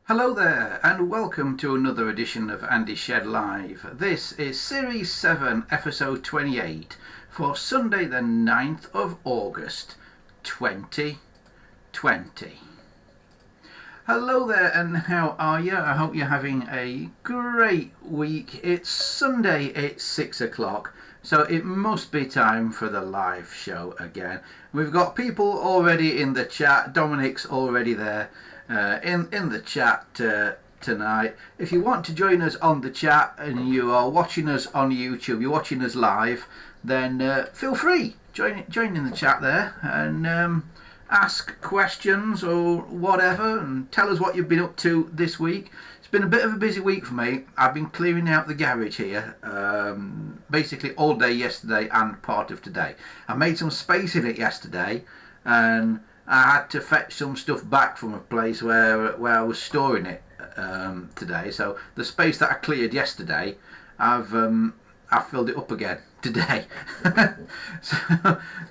Hello there and welcome to another edition of Andy Shed Live. This is Series 7 episode 28 for Sunday the 9th of August 2020. Hello there and how are you? I hope you're having a great week. It's Sunday, it's 6 o'clock, so it must be time for the live show again. We've got people already in the chat. Dominic's already there in the chat tonight. If you want to join us on the chat and you are watching us on YouTube, you're watching us live, then feel free, join in the chat there and ask questions or whatever and tell us what you've been up to this week. It's been a bit of a busy week for me. I've been clearing out the garage here basically all day yesterday and part of today. I made some space in it yesterday and I had to fetch some stuff back from a place where I was storing it today. So the space that I cleared yesterday, I've filled it up again today.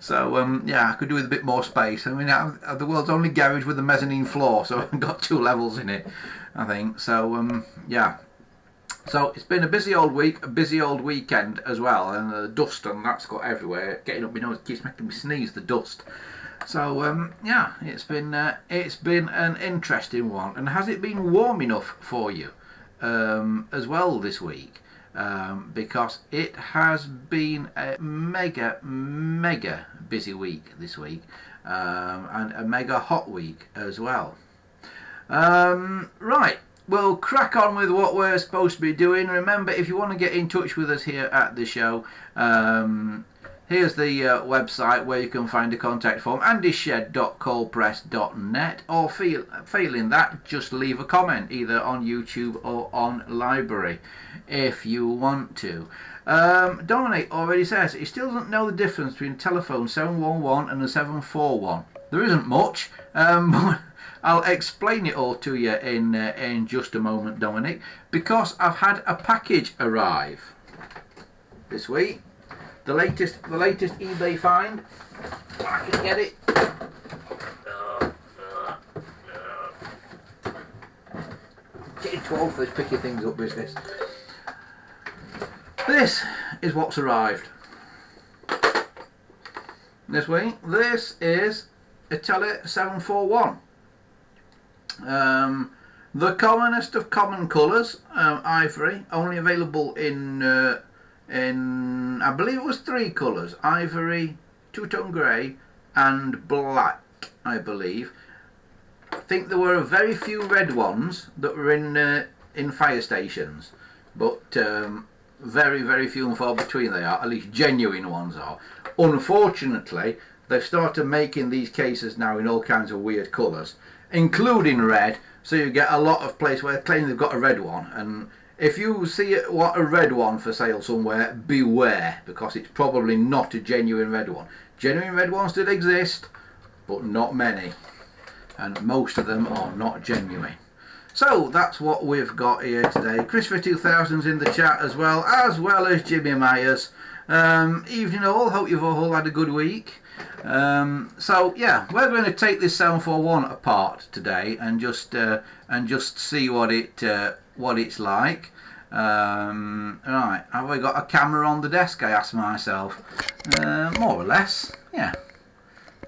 so yeah, I could do with a bit more space. I mean, I have the world's only garage with a mezzanine floor, so I've got 2 levels in it, I think. So yeah. So it's been a busy old week, a busy old weekend as well, and the dust and that's got everywhere. Getting up my nose, it keeps making me sneeze, the dust. So yeah, it's been an interesting one. And has it been warm enough for you as well this week? Because it has been a mega busy week this week, and a mega hot week as well. Right, we'll crack on with what we're supposed to be doing. Remember, if you want to get in touch with us here at the show, here's the website where you can find a contact form, andyshed.coldpress.net, or failing that, just leave a comment either on YouTube or on Library if you want to. Dominic already says he still doesn't know the difference between a telephone 711 and a 741. There isn't much, but I'll explain it all to you in just a moment, Dominic, because I've had a package arrive this week. The latest eBay find. I can get it. Getting too old for this picking things up business. This is what's arrived this week. This is a tele 741. The commonest of common colours, ivory, only available in I believe it was 3 colours: ivory, 2-tone grey and black, I believe. I think there were very few red ones that were in fire stations, but very few and far between they are, at least genuine ones are. Unfortunately, they've started making these cases now in all kinds of weird colours, including red, so you get a lot of places where they claim they've got a red one, and if you see a red one for sale somewhere, beware, because it's probably not a genuine red one. Genuine red ones did exist, but not many, and most of them are not genuine. So that's what we've got here today. Christopher 2000's in the chat as well as Jimmy Myers. Evening all, hope you've all had a good week. So yeah, we're going to take this 741 apart today and just see what it's like. Right, have we got a camera on the desk, I ask myself. More or less, yeah.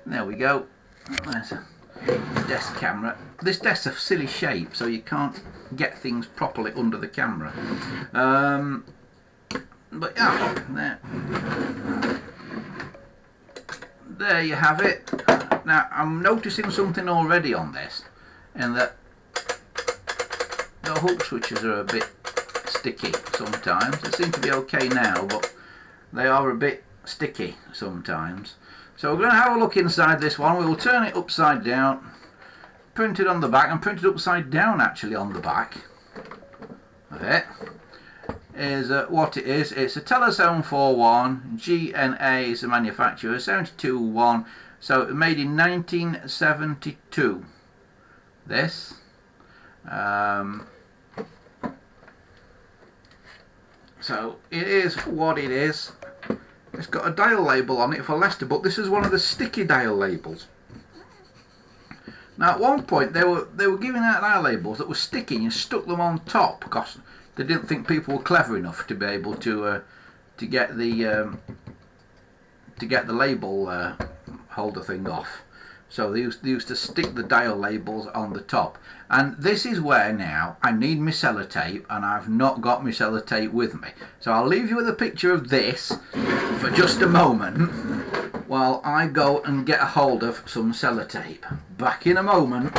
There we go. There's a desk camera. This desk's a silly shape, so you can't get things properly under the camera. But yeah, there you have it. Now I'm noticing something already on this, in that the hook switches are a bit sticky sometimes. They seem to be okay now, but they are a bit sticky sometimes. So we're going to have a look inside this one. We will turn it upside down, printed on the back, and printed upside down actually on the back of it is what it is. It's a tele 741. GNA is the manufacturer, 72.1, so it was made in 1972. This so it is what it is. It's got a dial label on it for Leicester, but this is one of the sticky dial labels. Now at one point they were giving out dial labels that were sticky and stuck them on top because they didn't think people were clever enough to be able to get the label holder thing off. So they used to stick the dial labels on the top. And this is where now I need my sellotape, and I've not got my sellotape with me. So I'll leave you with a picture of this for just a moment while I go and get a hold of some sellotape. Back in a moment.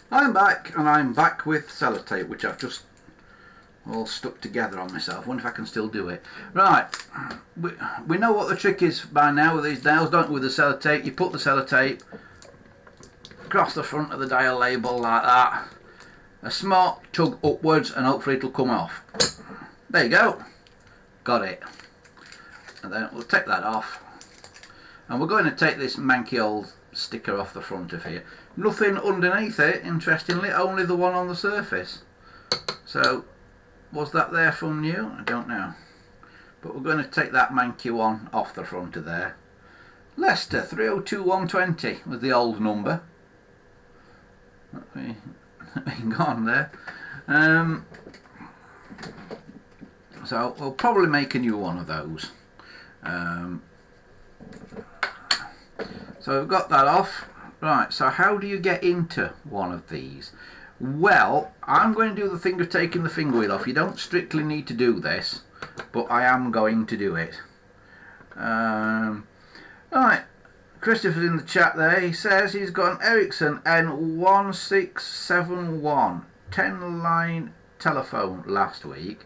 I'm back, and I'm back with sellotape, which I've just all stuck together on myself. Wonder if I can still do it. Right, we know what the trick is by now with these dials, don't we? With the sellotape, you put the sellotape across the front of the dial label like that. A smart tug upwards, and hopefully it'll come off. There you go. Got it. And then we'll take that off. And we're going to take this manky old sticker off the front of here. Nothing underneath it, interestingly, only the one on the surface. So, was that there from new? I don't know. But we're going to take that manky one off the front of there. Leicester 302120 was the old number. Gone there. So we'll probably make a new one of those. So we've got that off. Right, so how do you get into one of these? Well, I'm going to do the thing of taking the finger wheel off. You don't strictly need to do this, but I am going to do it. Right, Christopher's in the chat there. He says he's got an Ericsson N1671 10-line telephone last week.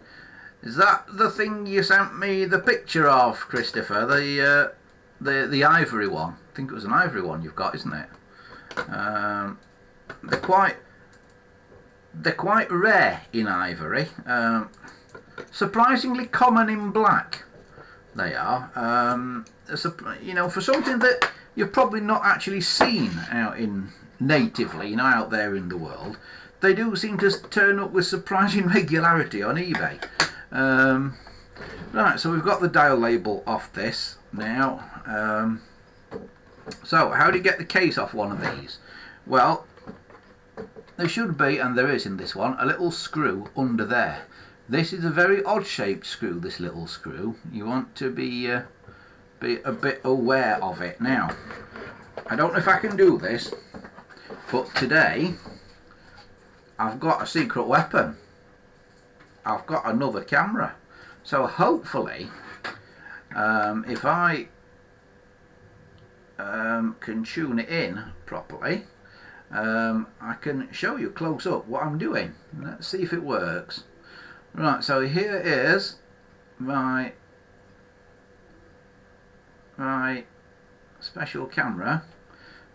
Is that the thing you sent me the picture of, Christopher? The ivory one. I think it was an ivory one you've got, isn't it? They're quite rare in ivory. Surprisingly common in black. They are. You know, for something that you've probably not actually seen out in natively, you know, out there in the world, they do seem to turn up with surprising regularity on eBay. Right, so we've got the dial label off this now. So how do you get the case off one of these? Well, there should be, and there is in this one, a little screw under there. This is a very odd shaped screw, this little screw. You want to be a bit aware of it. Now, I don't know if I can do this, but today I've got a secret weapon. I've got another camera. So hopefully, if I can tune it in properly, I can show you close up what I'm doing. Let's see if it works. Right, so here is my special camera,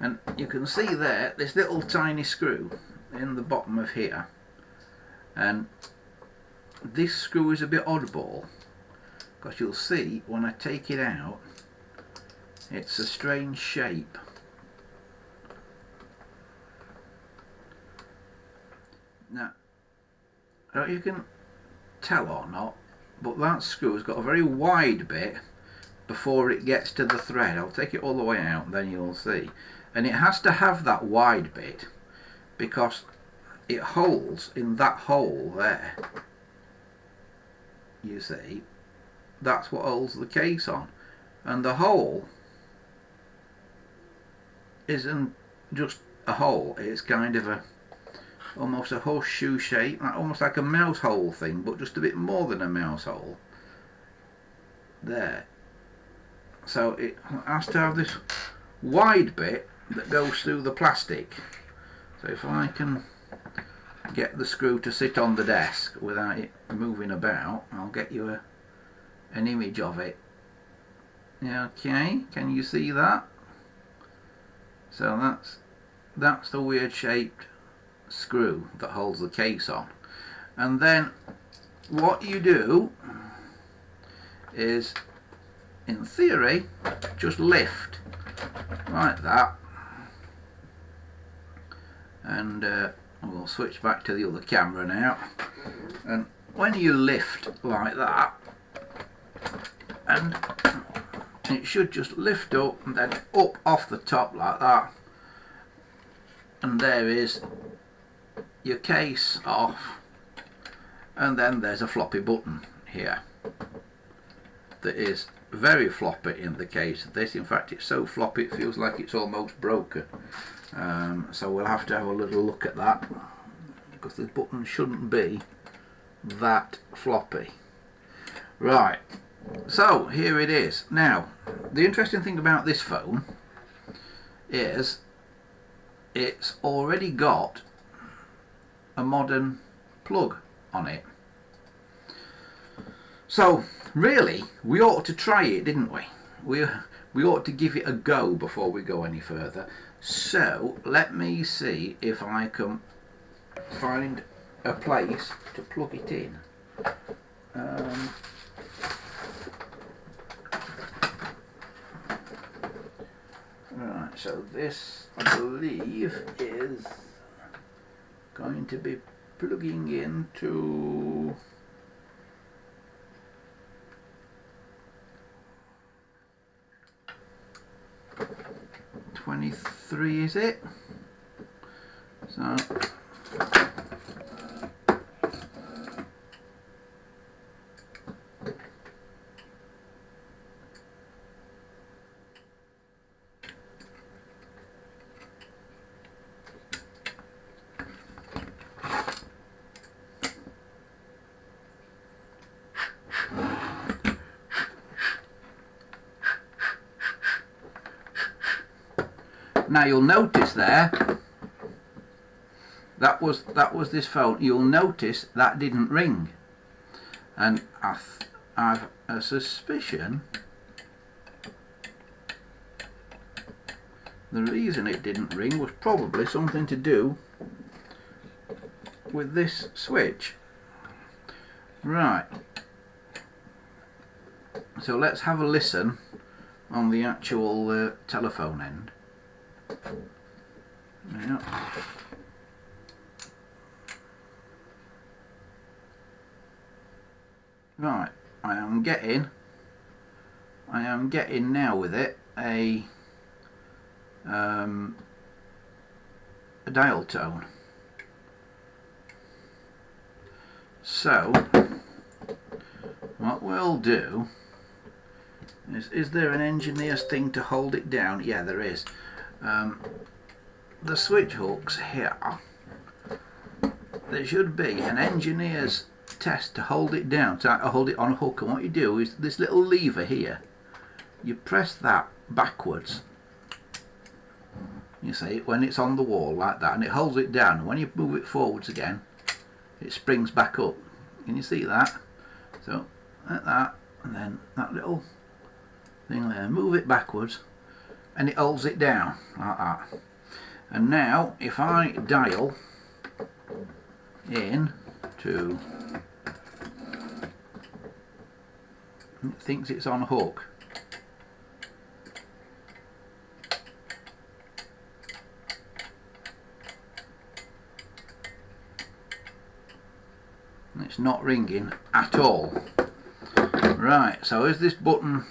and you can see there this little tiny screw in the bottom of here, and this screw is a bit oddball because you'll see when I take it out it's a strange shape. Now, I don't know if you can tell or not, but that screw's got a very wide bit before it gets to the thread. I'll take it all the way out, then you'll see. And it has to have that wide bit because it holds in that hole there. You see, that's what holds the case on, and the hole isn't just a hole, it's kind of almost a horseshoe shape, almost like a mouse hole thing, but just a bit more than a mouse hole there. So it has to have this wide bit that goes through the plastic. So if I can get the screw to sit on the desk without it moving about. I'll get you an image of it. Okay, can you see that? So that's the weird shaped screw that holds the case on. And then what you do is, in theory, just lift like that, and we'll switch back to the other camera now. And when you lift like that, and it should just lift up and then up off the top like that, and there is your case off, and then there's a floppy button here that is very floppy in the case of this. In fact, it's so floppy it feels like it's almost broken. So we'll have to have a little look at that, because the button shouldn't be that floppy. Right, so here it is. Now, the interesting thing about this phone is it's already got a modern plug on it. So really, we ought to try it, didn't we? We ought to give it a go before we go any further. So let me see if I can find a place to plug it in. Right, so this, I believe, is going to be plugging into 23, is it? So now you'll notice there, that was this phone. You'll notice that didn't ring, and I've a suspicion the reason it didn't ring was probably something to do with this switch. Right, so let's have a listen on the actual telephone end. Yeah. Right, I am getting now with it a dial tone. So what we'll do is there an engineer's thing to hold it down? Yeah, there is. The switch hooks here, there should be an engineer's test to hold it down, to hold it on a hook, and what you do is this little lever here, you press that backwards, you see, when it's on the wall like that, and it holds it down, and when you move it forwards again it springs back up. Can you see that? So like that, and then that little thing there, move it backwards and it holds it down like that. And now if I dial in to, it thinks it's on a hook. And it's not ringing at all. Right, so is this button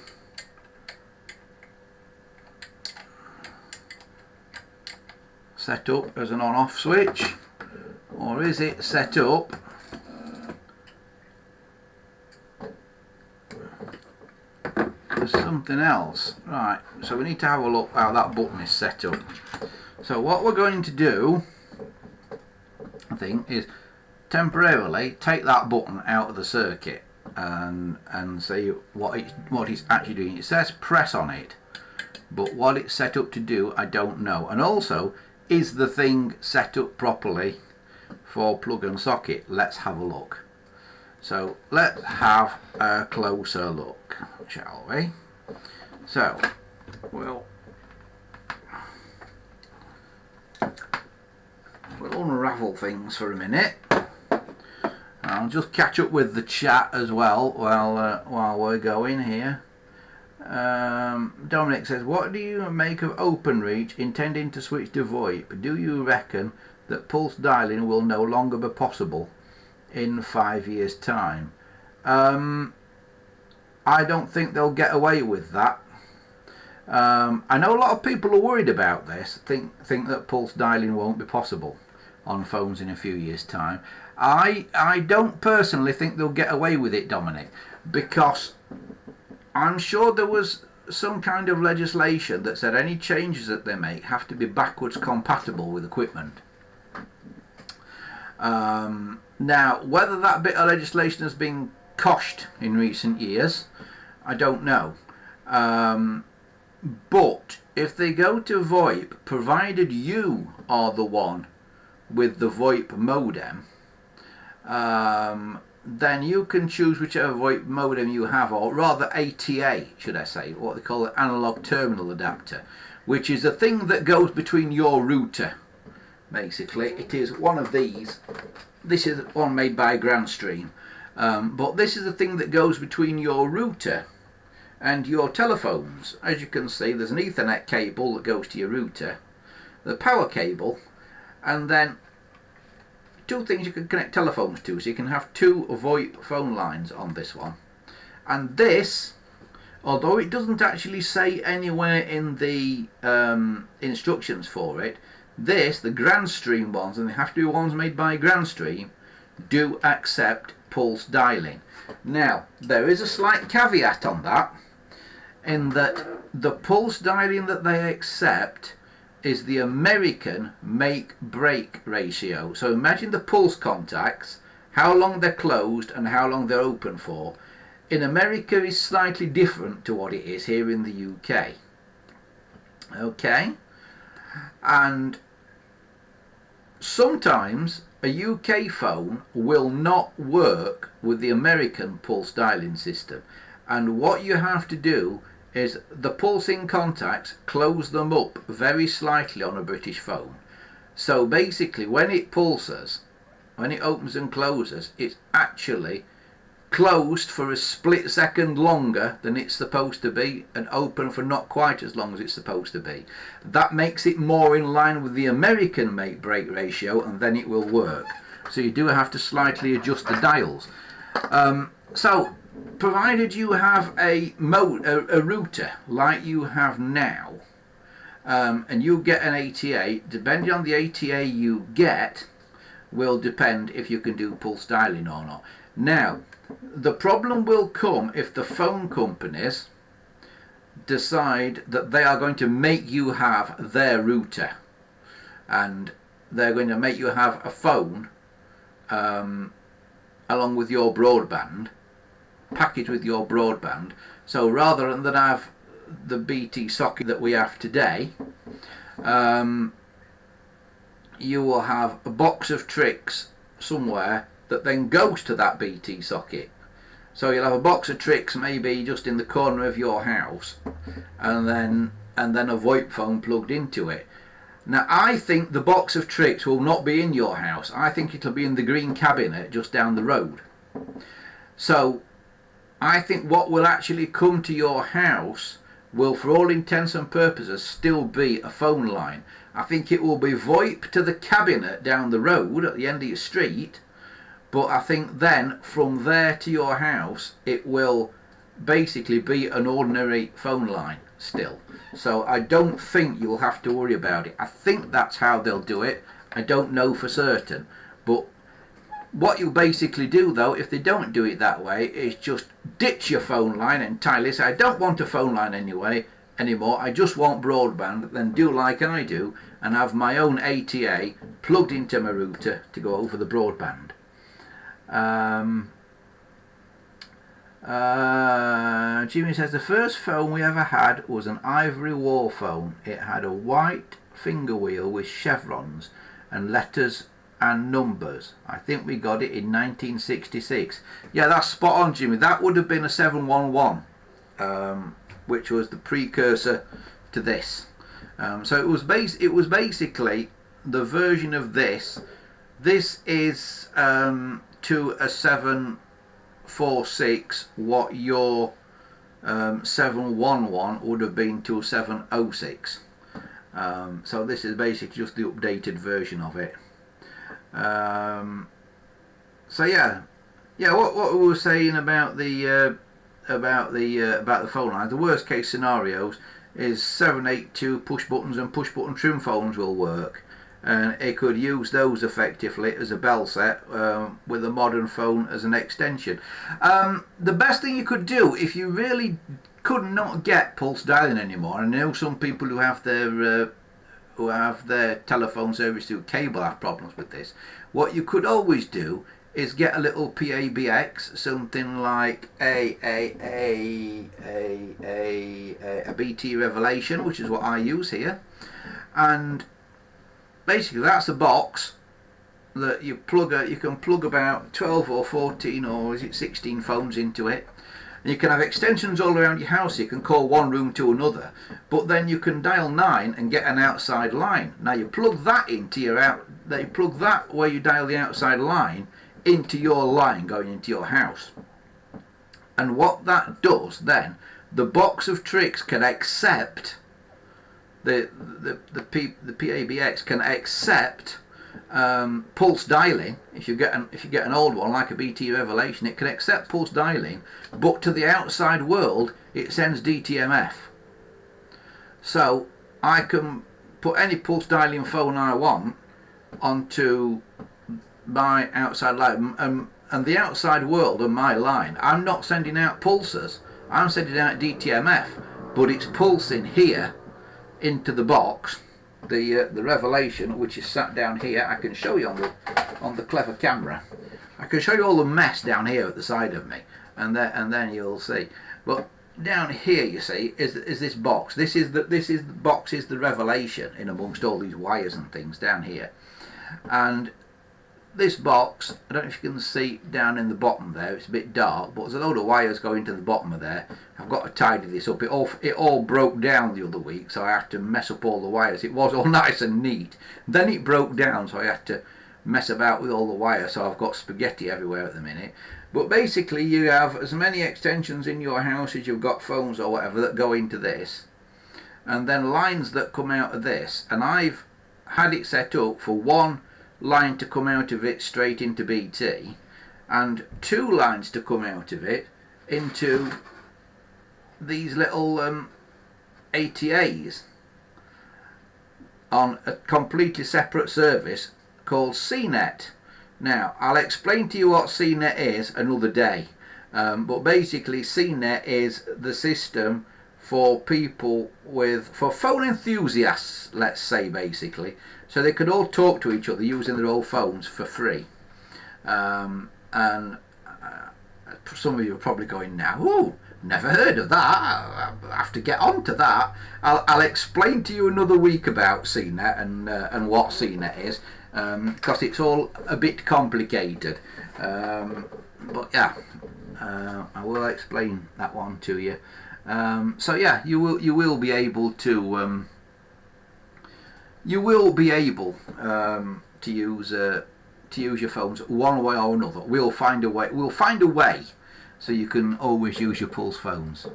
set up as an on-off switch, or is it set up as something else? Right, so we need to have a look how that button is set up. So what we're going to do, I think, is temporarily take that button out of the circuit and see what it's actually doing. It says press on it, but what it's set up to do I don't know. And also, is the thing set up properly for plug and socket. Let's have a look. So let's have a closer look, shall we? So we'll unravel things for a minute. I'll just catch up with the chat as well while we're going here. Dominic says, what do you make of OpenReach intending to switch to VoIP? Do you reckon that pulse dialing will no longer be possible in 5 years' time? I don't think they'll get away with that. I know a lot of people are worried about this, think that pulse dialing won't be possible on phones in a few years' time. I don't personally think they'll get away with it, Dominic, because I'm sure there was some kind of legislation that said any changes that they make have to be backwards compatible with equipment. Now, whether that bit of legislation has been quashed in recent years, I don't know. But if they go to VoIP, provided you are the one with the VoIP modem, then you can choose whichever VoIP modem you have, or rather ATA, should I say, what they call an analog terminal adapter, which is a thing that goes between your router. Basically, it is one of these. This is one made by Grandstream, but this is the thing that goes between your router and your telephones. As you can see, there's an Ethernet cable that goes to your router, the power cable, and then two things you can connect telephones to, so you can have two VoIP phone lines on this one. And this, although it doesn't actually say anywhere in the instructions for it, this, the Grandstream ones, and they have to be ones made by Grandstream, do accept pulse dialing. Now, there is a slight caveat on that, in that the pulse dialing that they accept is the American make-break ratio. So imagine the pulse contacts, how long they're closed and how long they're open for. In America is slightly different to what it is here in the UK. Okay? And sometimes a UK phone will not work with the American pulse dialing system. And what you have to do is the pulsing contacts, close them up very slightly on a British phone. So basically when it pulses, when it opens and closes, it's actually closed for a split second longer than it's supposed to be and open for not quite as long as it's supposed to be. That makes it more in line with the American make-break ratio, and then it will work. So you do have to slightly adjust the dials. So provided you have a router like you have now, and you get an ATA, depending on the ATA you get will depend if you can do pulse dialing or not. Now, the problem will come if the phone companies decide that they are going to make you have their router, and they're going to make you have a phone along with your broadband, package with your broadband. So rather than have the BT socket that we have today, you will have a box of tricks somewhere that then goes to that BT socket. So you'll have a box of tricks maybe just in the corner of your house, and then a VoIP phone plugged into it. Now I think the box of tricks will not be in your house. I think it'll be in the green cabinet just down the road. So I think what will actually come to your house will, for all intents and purposes, still be a phone line. I think it will be VoIP to the cabinet down the road at the end of your street, but I think then from there to your house it will basically be an ordinary phone line still. So I don't think you'll have to worry about it. I think that's how they'll do it. I don't know for certain, but what you'll basically do though, if they don't do it that way, is just ditch your phone line entirely. Say, I don't want a phone line anymore, I just want broadband. Then do like I do and have my own ATA plugged into my router to go over the broadband. Jimmy says the first phone we ever had was an ivory wall phone. It had a white finger wheel with chevrons and letters and numbers. I think we got it in 1966. Yeah, that's spot on, Jimmy. That would have been a 711, which was the precursor to this. So it was basically the version of this. This is to a 746 what your 711 would have been to a 706. So this is basically just the updated version of it. So yeah, what we were saying about the phone line, the worst case scenarios is 782 push buttons and push button trim phones will work, and it could use those effectively as a bell set with a modern phone as an extension. The best thing you could do if you really could not get pulse dialing anymore, and I know some people who have their telephone service through cable have problems with this, what you could always do is get a little PABX, something like a BT Revelation, which is what I use here, and basically that's a box that you can plug about 12 or 14 or is it 16 phones into it. And you can have extensions all around your house. You can call one room to another, but then you can dial 9 and get an outside line. Now you plug that into your you plug that where you dial the outside line into your line going into your house. And what that does then, the box of tricks can accept the PABX can accept pulse dialing. If you get an old one like a BT Revelation, it can accept pulse dialing, but to the outside world it sends DTMF. So I can put any pulse dialing phone I want onto my outside line, and the outside world on my line, I'm not sending out pulses, I'm sending out DTMF, but it's pulsing here into the box, the Revelation, which is sat down here. I can show you on the clever camera. I can show you all the mess down here at the side of me, and then you'll see. But down here, you see, is this box. This is the box is the Revelation in amongst all these wires and things down here, and this box, I don't know if you can see down in the bottom there, it's a bit dark, but there's a load of wires going to the bottom of there. I've got to tidy this up. It all broke down the other week, so I had to mess up all the wires. It was all nice and neat. Then it broke down, so I had to mess about with all the wires, so I've got spaghetti everywhere at the minute. But basically you have as many extensions in your house as you've got phones or whatever that go into this, and then lines that come out of this, and I've had it set up for one line to come out of it straight into BT, and 2 lines to come out of it into these little ATAs on a completely separate service called CNET. Now I'll explain to you what CNET is another day, but basically CNET is the system for people for phone enthusiasts, let's say, basically, so they could all talk to each other using their old phones for free. And some of you are probably going now, oh, never heard of that, I have to get on to that. I'll explain to you another week about CNET and what CNET is, because it's all a bit complicated, but yeah, I will explain that one to you. So yeah, you will be able to use your phones one way or another. We'll find a way so you can always use your pulse phones.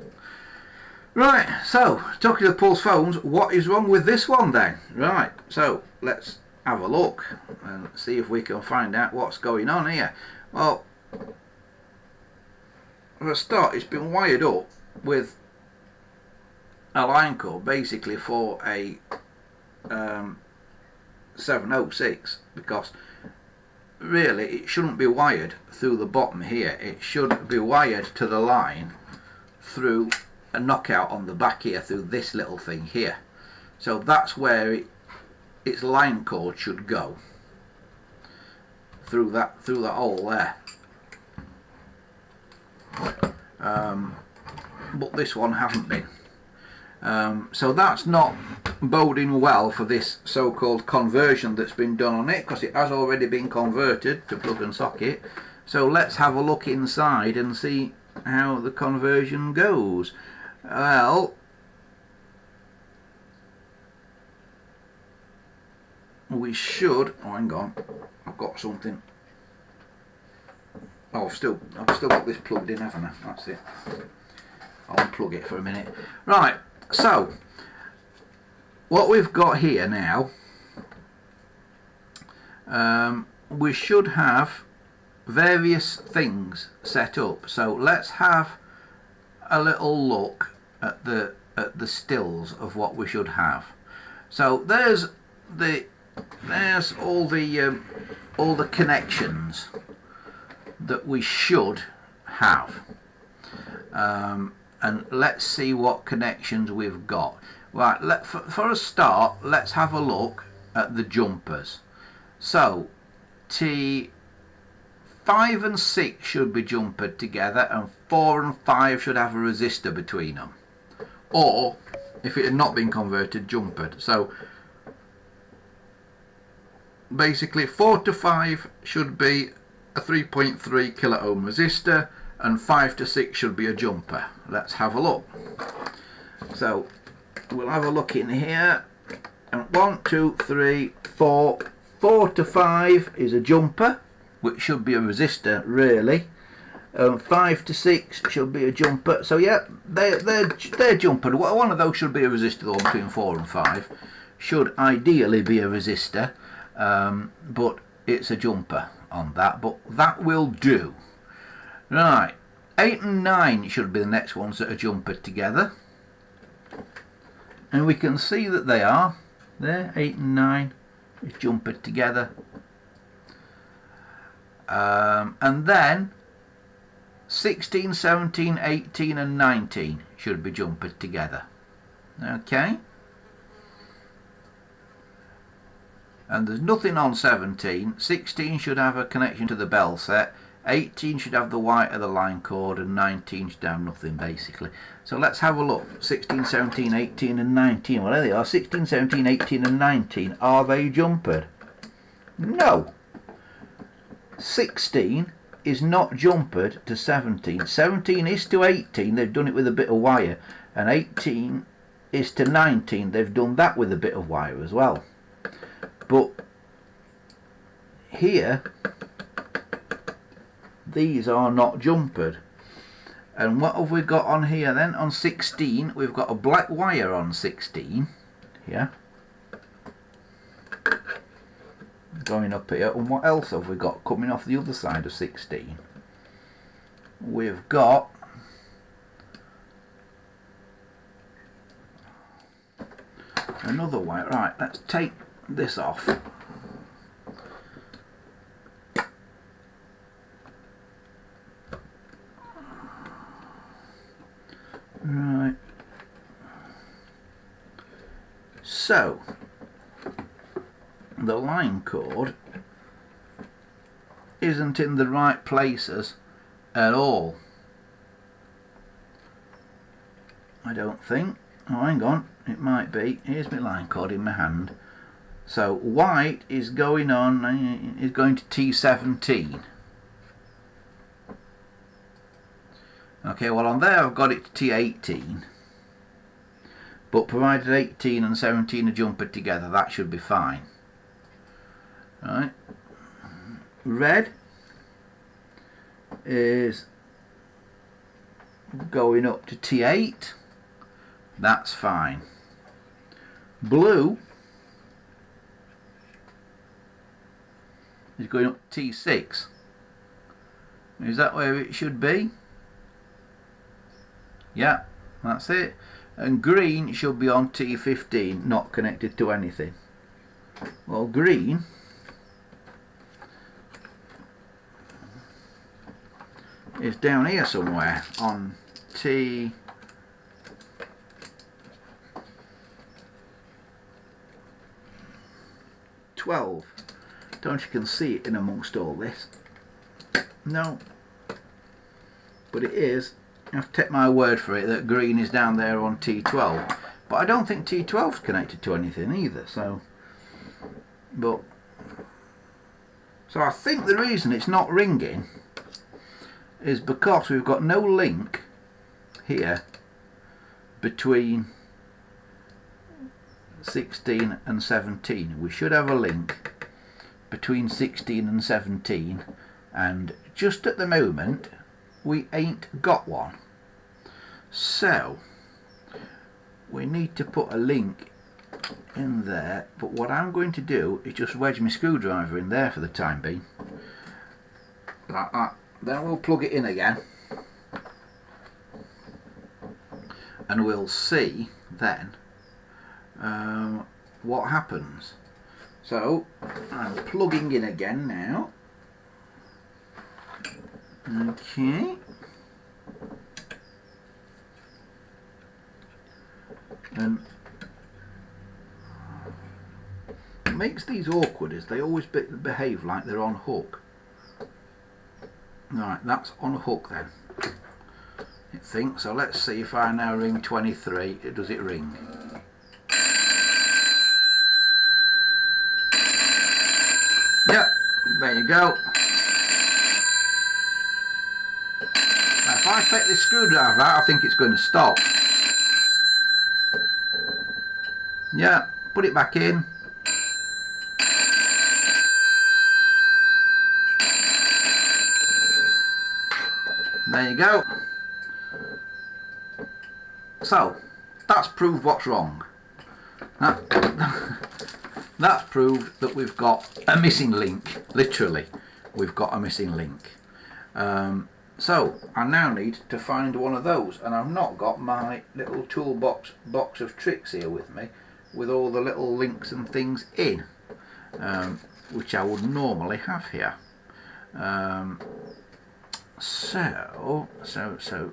Right, so talking of pulse phones, what is wrong with this one then? Right, so let's have a look and see if we can find out what's going on here. Well, for a start, it's been wired up with a line cord basically for a 706, because really it shouldn't be wired through the bottom here. It should be wired to the line through a knockout on the back here, through this little thing here. So that's where its line cord should go, through that hole there. But this one hasn't been. So that's not boding well for this so-called conversion that's been done on it, because it has already been converted to plug and socket. So let's have a look inside and see how the conversion goes. Well, we should, oh hang on, I've got something. Oh, I've still got this plugged in, haven't I? That's it. I'll unplug it for a minute. Right, so what we've got here now, we should have various things set up. So let's have a little look at the stills of what we should have. So there's all the connections that we should have, and let's see what connections we've got. Right, for a start, let's have a look at the jumpers. So T5 and 6 should be jumpered together, and 4 and 5 should have a resistor between them, or if it had not been converted, jumpered. So basically 4 to 5 should be a 3.3 kilo ohm resistor, and 5 to 6 should be a jumper. Let's have a look. So we'll have a look in here, and 1, 2, 3, 4. 4 to 5 is a jumper, which should be a resistor really. 5 to 6 should be a jumper. So yeah, they're jumpered. One of those should be a resistor, though. Between 4 and 5 should ideally be a resistor, but it's a jumper on that, but that will do. Right, 8 and 9 should be the next ones that are jumpered together, and we can see that they are there. 8 and 9 is jumpered together, and then 16, 17, 18 and 19 should be jumpered together. Okay, and there's nothing on 17. 16 should have a connection to the bell set, 18 should have the white of the line cord, and 19 should have nothing basically. So let's have a look. 16, 17, 18 and 19. Well, there they are. 16, 17, 18 and 19. Are they jumpered? No. 16 is not jumpered to 17. 17 is to 18. They've done it with a bit of wire. And 18 is to 19. They've done that with a bit of wire as well. But here, these are not jumpered. And what have we got on here then? On 16, we've got a black wire on 16 here, going up here. And what else have we got coming off the other side of 16? We've got another wire. Right, let's take this off. Right, so the line cord isn't in the right places at all, I don't think. Oh, hang on, it might be. Here's my line cord in my hand. So white is going to T17. Okay, well on there I've got it to T18, but provided 18 and 17 are jumpered together, that should be fine. Right, red is going up to T8, that's fine. Blue is going up to T6. Is that where it should be? Yeah, that's it. And green should be on T15, not connected to anything. Well, green is down here somewhere on T12. Don't you can see it in amongst all this? No, but it is. You have to take my word for it that green is down there on T12. But I don't think T12's connected to anything either, so I think the reason it's not ringing is because we've got no link here between 16 and 17. We should have a link between 16 and 17, and just at the moment we ain't got one, so we need to put a link in there. But what I'm going to do is just wedge my screwdriver in there for the time being, like that. Then we'll plug it in again and we'll see then what happens. So I'm plugging in again now. Okay. And what makes these awkward is they always behave like they're on hook. Right, that's on hook then, I think. So let's see if I now ring 23, does it ring? Yep, there you go. Now if I take this screwdriver out, I think it's going to stop. Yeah, put it back in. There you go. So that's proved what's wrong. That's proved that we've got a missing link. Literally, we've got a missing link. So I now need to find one of those, and I've not got my little toolbox box of tricks here with me, with all the little links and things in, which I would normally have here.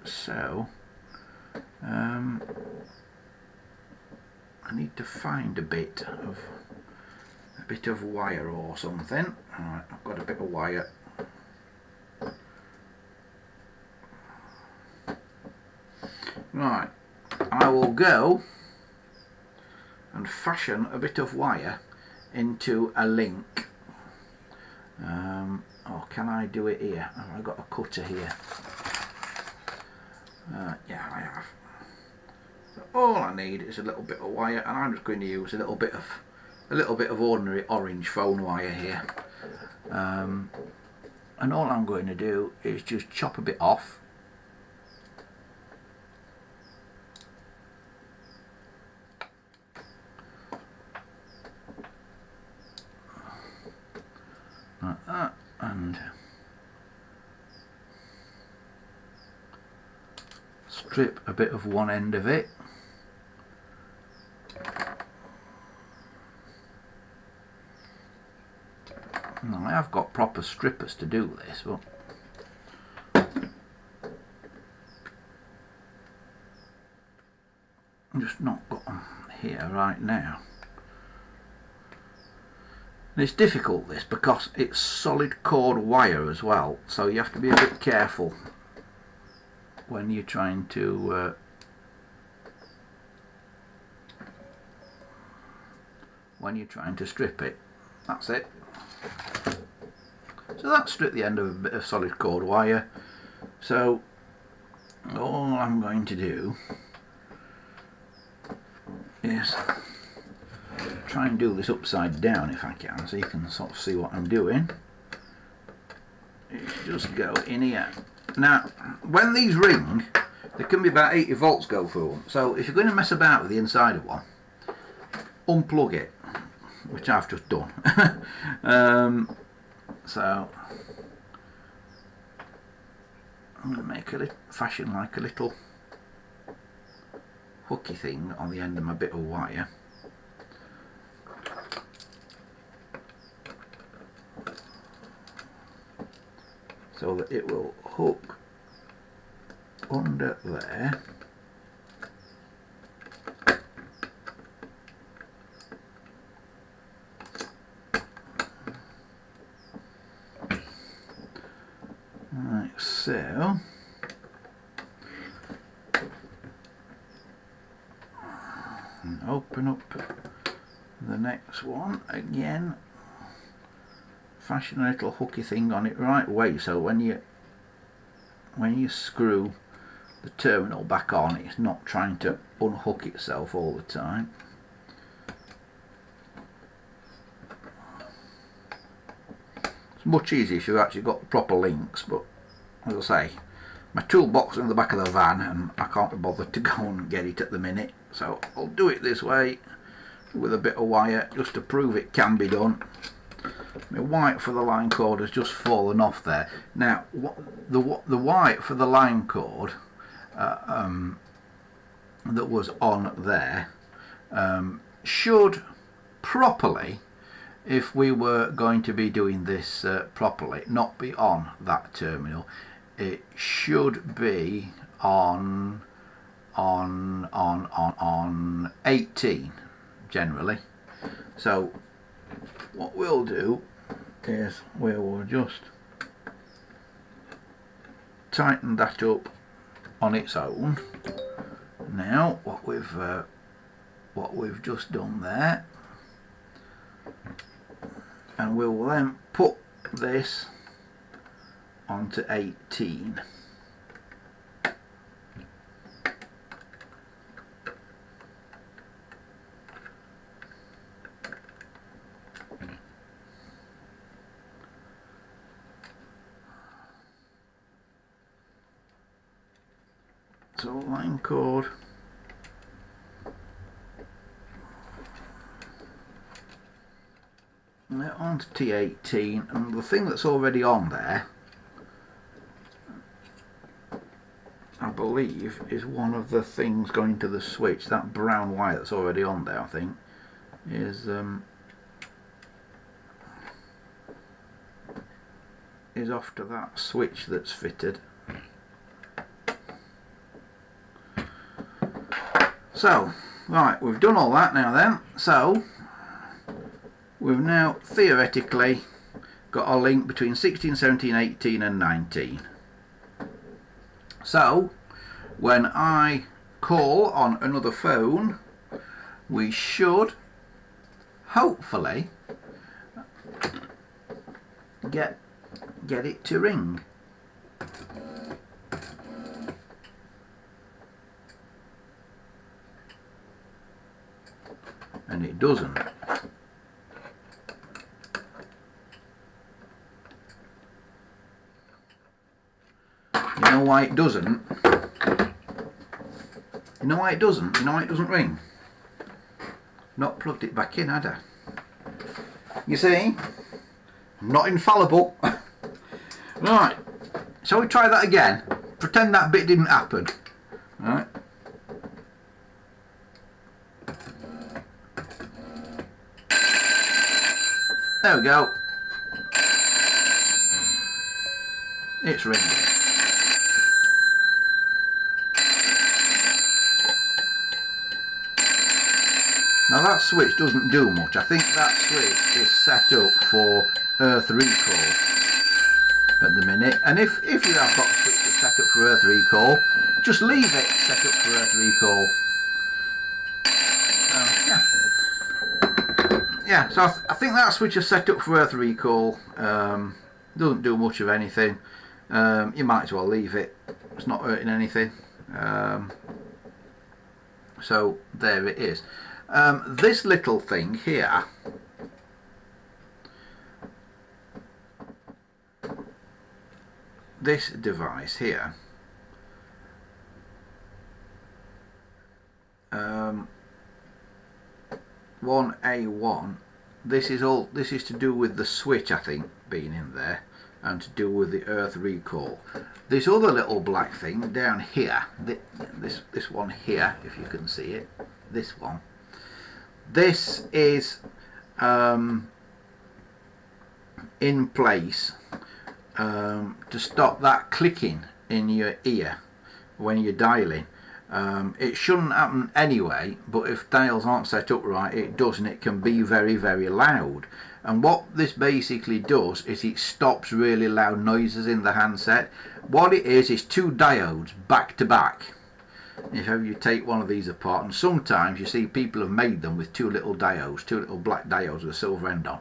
So I need to find a bit of wire or something. Alright, I've got a bit of wire. Right, I will go and fashion a bit of wire into a link. Or can I do it here? Have I got a cutter here? Yeah, I have. So all I need is a little bit of wire, and I'm just going to use a little bit of ordinary orange phone wire here. And all I'm going to do is just chop a bit off. Like that, and strip a bit of one end of it. Now, I have got proper strippers to do this, but I'm just not got them here right now. And it's difficult this because it's solid cord wire as well, so you have to be a bit careful when you're trying to strip it. That's it. So that's stripped the end of a bit of solid cord wire. So all I'm going to do is try and do this upside down if I can, so you can sort of see what I'm doing. Just go in here. Now, when these ring, there can be about 80 volts go through them. So if you're going to mess about with the inside of one, unplug it, which I've just done. So I'm going to make a fashion like a little hooky thing on the end of my bit of wire. So that it will hook under there. Like so. open up the next one again. Fashion a little hooky thing on it right way, so when you screw the terminal back on, it's not trying to unhook itself all the time. It's much easier if you've actually got the proper links, but as I say, my toolbox is in the back of the van and I can't be bothered to go and get it at the minute, so I'll do it this way with a bit of wire just to prove it can be done. My white for the line cord has just fallen off there. Now the white for the line cord that was on there should properly, if we were going to be doing this properly, not be on that terminal. It should be on 18 generally. So what we'll do is we will just tighten that up on its own. Now what we've just done there, and we will then put this onto 18. So line cord onto T18, and the thing that's already on there, I believe, is one of the things going to the switch. That brown wire that's already on there, I think, is off to that switch that's fitted. So, right, we've done all that now then. So, we've now theoretically got a link between 16, 17, 18 and 19. So, when I call on another phone, we should hopefully get it to ring. And it doesn't. You know why it doesn't? You know why it doesn't? You know why it doesn't ring? Not plugged it back in, had I? You see? I'm not infallible. Right. Shall we try that again? Pretend that bit didn't happen. Right. There we go. It's ringing. Now that switch doesn't do much. I think that switch is set up for earth recall at the minute. And if you have got a switch that's set up for earth recall, just leave it set up for earth recall. Yeah, so I think that switch is set up for earth recall. Doesn't do much of anything. You might as well leave it. It's not hurting anything. So there it is. This little thing here, this device here, 1A1, this is to do with the switch, I think, being in there, and to do with the earth recall. This other little black thing down here, this one here, if you can see it, this one, this is in place to stop that clicking in your ear when you're dialing. It shouldn't happen anyway, but if dials aren't set up right, it does, and it can be very, very loud. And what this basically does is it stops really loud noises in the handset. What it is two diodes back to back. if ever you take one of these apart, and sometimes you see people have made them with two little diodes, two little black diodes with a silver end on,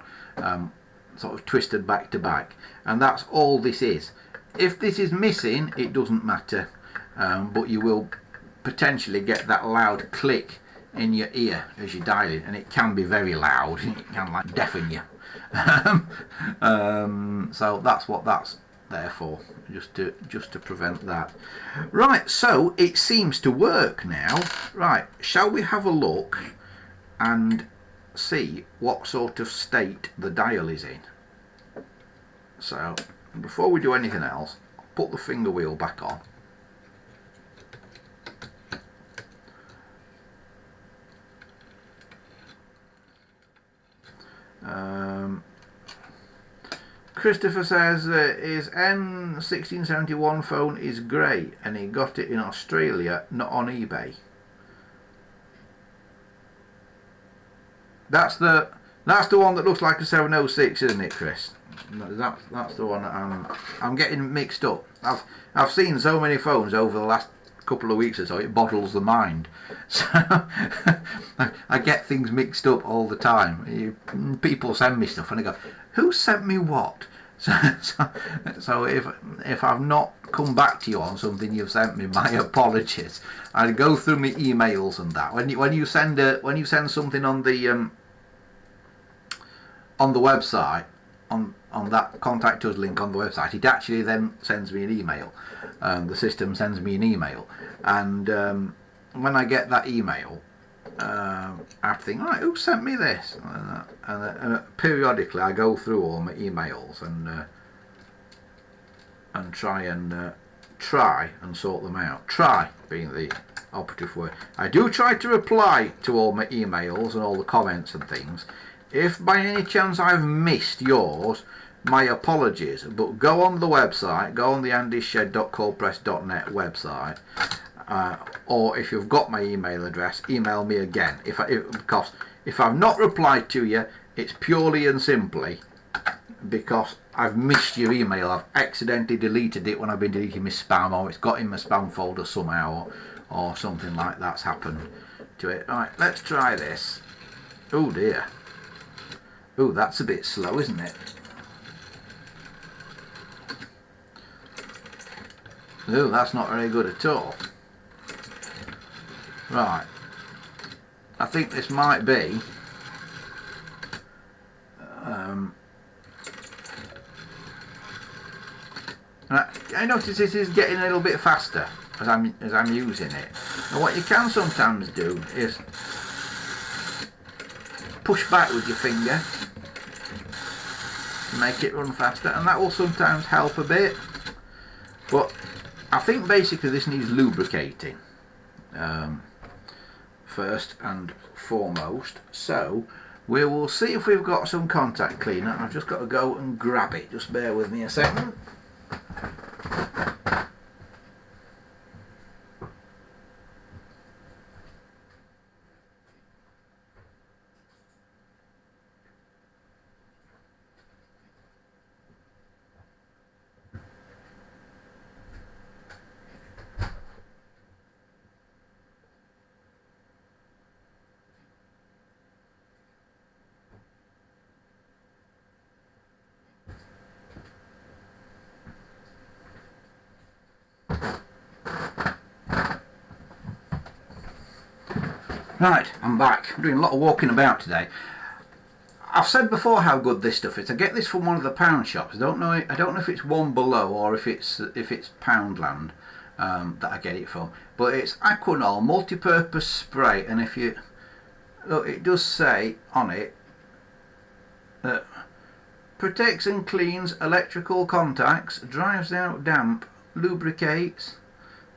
sort of twisted back to back, and that's all this is. If this is missing, it doesn't matter, but you will potentially get that loud click in your ear as you dial it, and it can be very loud. It can like deafen you. So that's what that's there for, just to prevent that. Right, so it seems to work now. Right, shall we have a look and see what sort of state the dial is in? So before we do anything else, I'll put the finger wheel back on. Christopher says his N1671 phone is grey and he got it in Australia, not on eBay. That's the one that looks like a 706, isn't it, Chris? That's the one that I'm getting mixed up. I've seen so many phones over the last couple of weeks or so, it boggles the mind. So I get things mixed up all the time. People send me stuff and I go, who sent me what? So if I've not come back to you on something you've sent me, my apologies. I go through my emails and that. When you send something on the website, on that contact us link on the website, it actually then sends me an email. The system sends me an email, and when I get that email, I have to think, right, who sent me this? And periodically I go through all my emails and try and sort them out. Try being the operative word. I do try to reply to all my emails and all the comments and things. If by any chance I've missed yours, my apologies, but go on the website, go on the andyshed.coldpress.net website, or if you've got my email address, email me again. Because if I've not replied to you, it's purely and simply because I've missed your email. I've accidentally deleted it when I've been deleting my spam, or it's got in my spam folder somehow, or something like that's happened to it. Right, let's try this. Oh dear. Oh, that's a bit slow, isn't it? Oh, that's not very good at all. Right. I think this might be I notice this is getting a little bit faster as I'm using it. And what you can sometimes do is push back with your finger to make it run faster, and that will sometimes help a bit. But I think basically this needs lubricating first and foremost. So we will see if we've got some contact cleaner. I've just got to go and grab it. Just bear with me a second. Right, I'm back. I'm doing a lot of walking about today. I've said before how good this stuff is. I get this from one of the pound shops. I don't know if it's One Below or if it's Poundland that I get it from. But it's Aquanol multi-purpose spray, and if you look, it does say on it that protects and cleans electrical contacts, drives out damp, lubricates,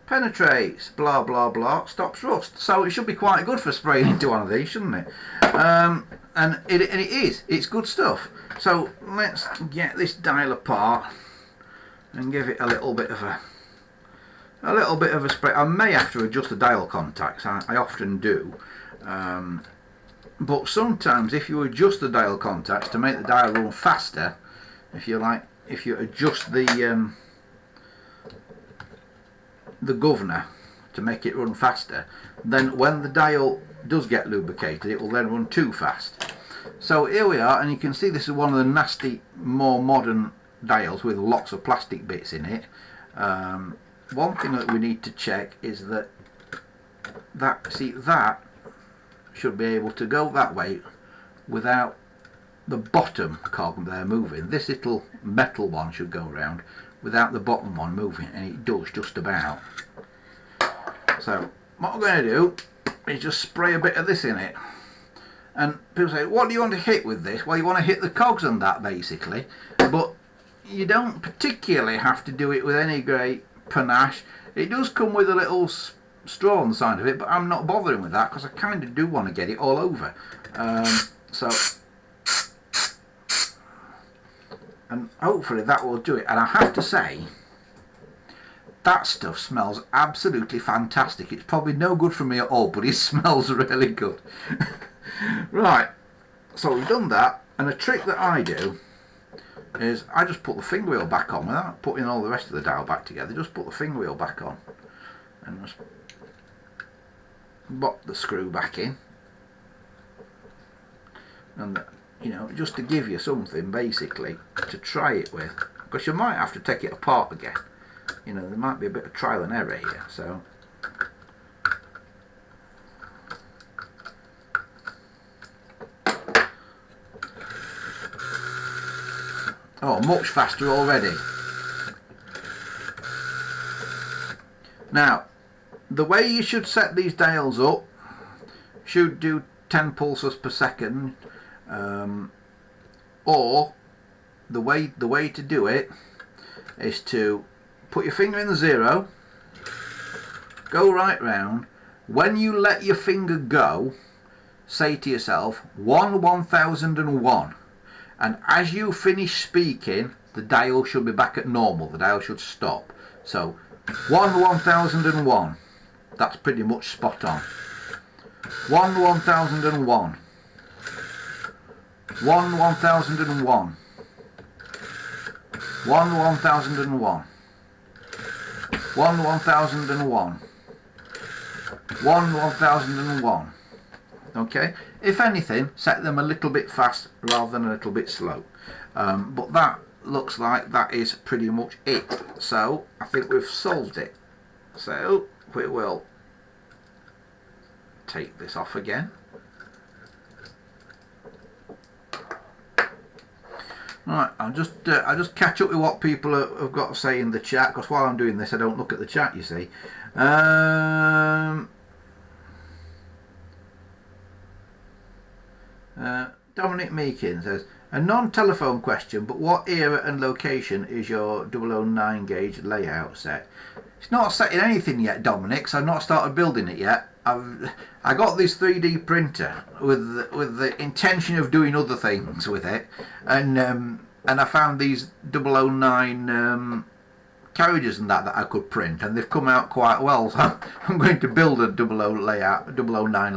penetrates, blah blah blah, stops rust. So it should be quite good for spraying into one of these, shouldn't it? And it is. It's good stuff. So let's get this dial apart and give it a little bit of a spray. I may have to adjust the dial contacts. I often do. But sometimes if you adjust the dial contacts to make the dial run faster, if you adjust the governor to make it run faster, then when the dial does get lubricated, it will then run too fast. So here we are, and you can see this is one of the nasty, more modern dials with lots of plastic bits in it. One thing that we need to check is that that should be able to go that way without the bottom cog there moving. This little metal one should go around without the bottom one moving, and it does just about. So what we're going to do is just spray a bit of this in it. And people say, what do you want to hit with this? Well, you want to hit the cogs and that, basically, but you don't particularly have to do it with any great panache. It does come with a little straw on the side of it, but I'm not bothering with that because I kind of do want to get it all over. So, and hopefully that will do it. And I have to say, that stuff smells absolutely fantastic. It's probably no good for me at all, but it smells really good. Right, so we've done that, and a trick that I do is I just put the finger wheel back on without putting all the rest of the dial back together. Just put the finger wheel back on and just pop the screw back in, and you know, just to give you something basically to try it with, because you might have to take it apart again. You know, there might be a bit of trial and error here. So oh, much faster already. Now, the way you should set these dials up, should do 10 pulses per second, or the way to do it is to put your finger in the 0, go right round. When you let your finger go, say to yourself 1001, and as you finish speaking, the dial should be back at normal. The dial should stop. So 1001. That's pretty much spot on. 1001. 1001. 1001. 1001. 1001. Okay, if anything, set them a little bit fast rather than a little bit slow, but that looks like that is pretty much it. So I think we've solved it. So we will take this off again. Right, I'll just catch up with what people have got to say in the chat, because while I'm doing this I don't look at the chat, you see. Dominic Meakin says, a non-telephone question, but what era and location is your 009 gauge layout set? It's not set in anything yet, Dominic, so I've not started building it yet. I got this 3D printer with the intention of doing other things with it, and I found these 009 carriages and that I could print, and they've come out quite well. So I'm going to build a 009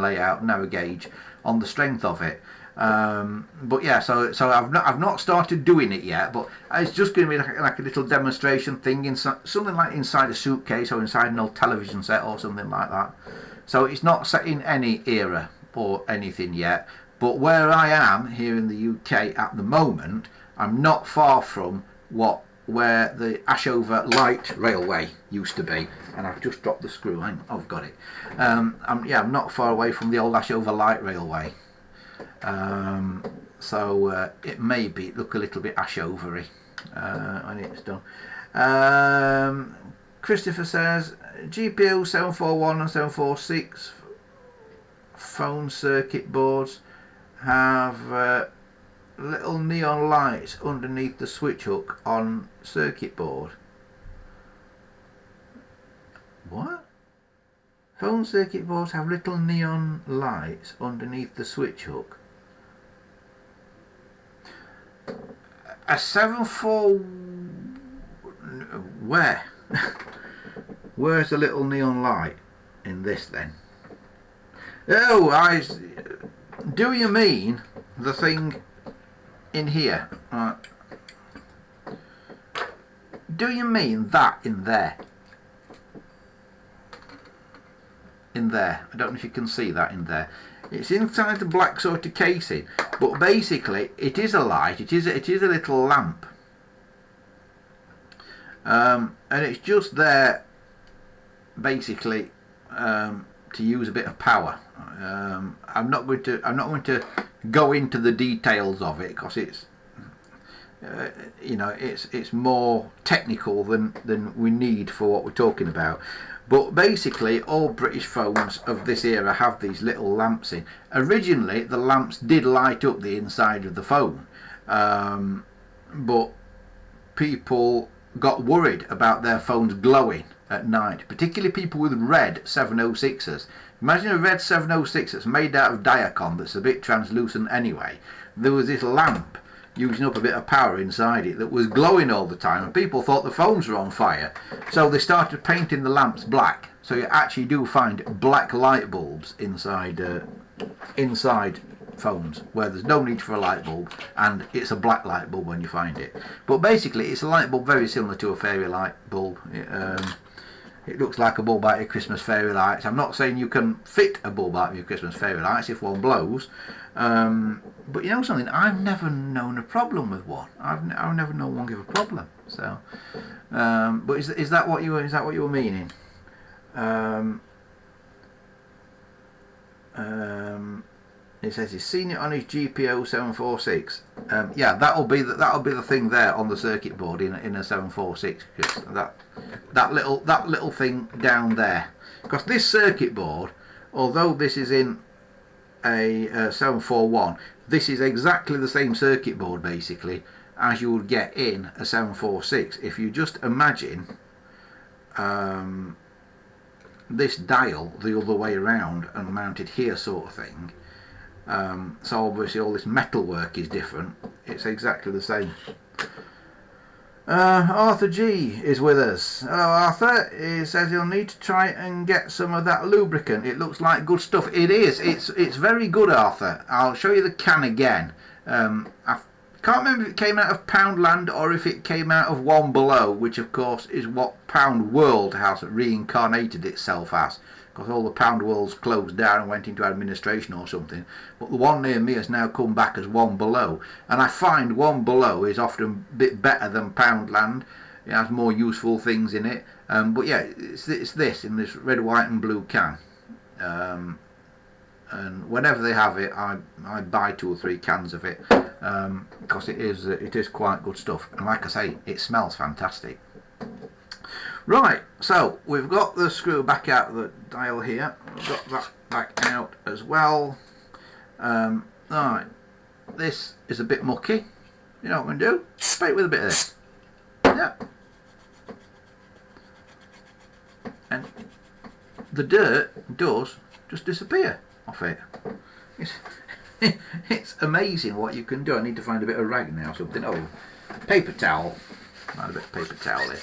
layout narrow gauge on the strength of it. But yeah, so I've not started doing it yet, but it's just going to be like a little demonstration thing, inside, something like inside a suitcase or inside an old television set or something like that. So it's not set in any era or anything yet, but where I am here in the UK at the moment, I'm not far from where the Ashover Light Railway used to be, and I've just dropped the screw. I've got it. I'm not far away from the old Ashover Light Railway. So it may look a little bit Ashovery when it's done. Christopher says GPO 741 and 746 phone circuit boards have little neon lights underneath the switch hook on circuit board. What? Phone circuit boards have little neon lights underneath the switch hook. A 74... where? Where's the little neon light in this then? Oh, do you mean the thing in here? Right. Do you mean that in there? there. I don't know if you can see that in there. It's inside the black sort of casing, but basically it is a light. It is a little lamp, and it's just there basically to use a bit of power. I'm not going to go into the details of it because it's you know, it's more technical than we need for what we're talking about. But basically all British phones of this era have these little lamps in. Originally the lamps did light up the inside of the phone, but people got worried about their phones glowing at night, particularly people with red 706s. Imagine a red 706 that's made out of Diacon that's a bit translucent anyway. There was this lamp using up a bit of power inside it that was glowing all the time, and people thought the phones were on fire, so they started painting the lamps black, so you actually do find black light bulbs inside phones where there's no need for a light bulb, and it's a black light bulb when you find it. But basically it's a light bulb very similar to a fairy light bulb. It looks like a bulb out of your Christmas fairy lights. I'm not saying you can fit a bulb out of your Christmas fairy lights if one blows, but you know something, I've never known a problem with one. I've never known one give a problem. So, but is that what you were meaning? It says he's seen it on his GPO 746. Yeah, that'll be the thing there on the circuit board in a 746. That little thing down there. Because this circuit board, although this is in a 741, this is exactly the same circuit board basically as you would get in a 746. If you just imagine this dial the other way around and mounted here sort of thing. So obviously all this metal work is different. It's exactly the same. Arthur G is with us. Hello Arthur. He says he'll need to try and get some of that lubricant. It looks like good stuff. It is. It's very good, Arthur. I'll show you the can again. I can't remember if it came out of Poundland or if it came out of One Below, which of course is what Pound World has reincarnated itself as, because all the Pound Worlds closed down and went into administration or something. But the one near me has now come back as One Below, and I find One Below is often a bit better than Poundland. It has more useful things in it. But yeah, it's this in this red, white and blue can. And whenever they have it, I buy 2 or 3 cans of it, because it is quite good stuff. And like I say, it smells fantastic. Right, so we've got the screw back out of the dial here. We've got that back out as well. Right, this is a bit mucky. You know what I'm going to do? Spray it with a bit of this. Yeah. And the dirt does just disappear off it. It's amazing what you can do. I need to find a bit of rag now, something. Oh, paper towel. Add a bit of paper towel here.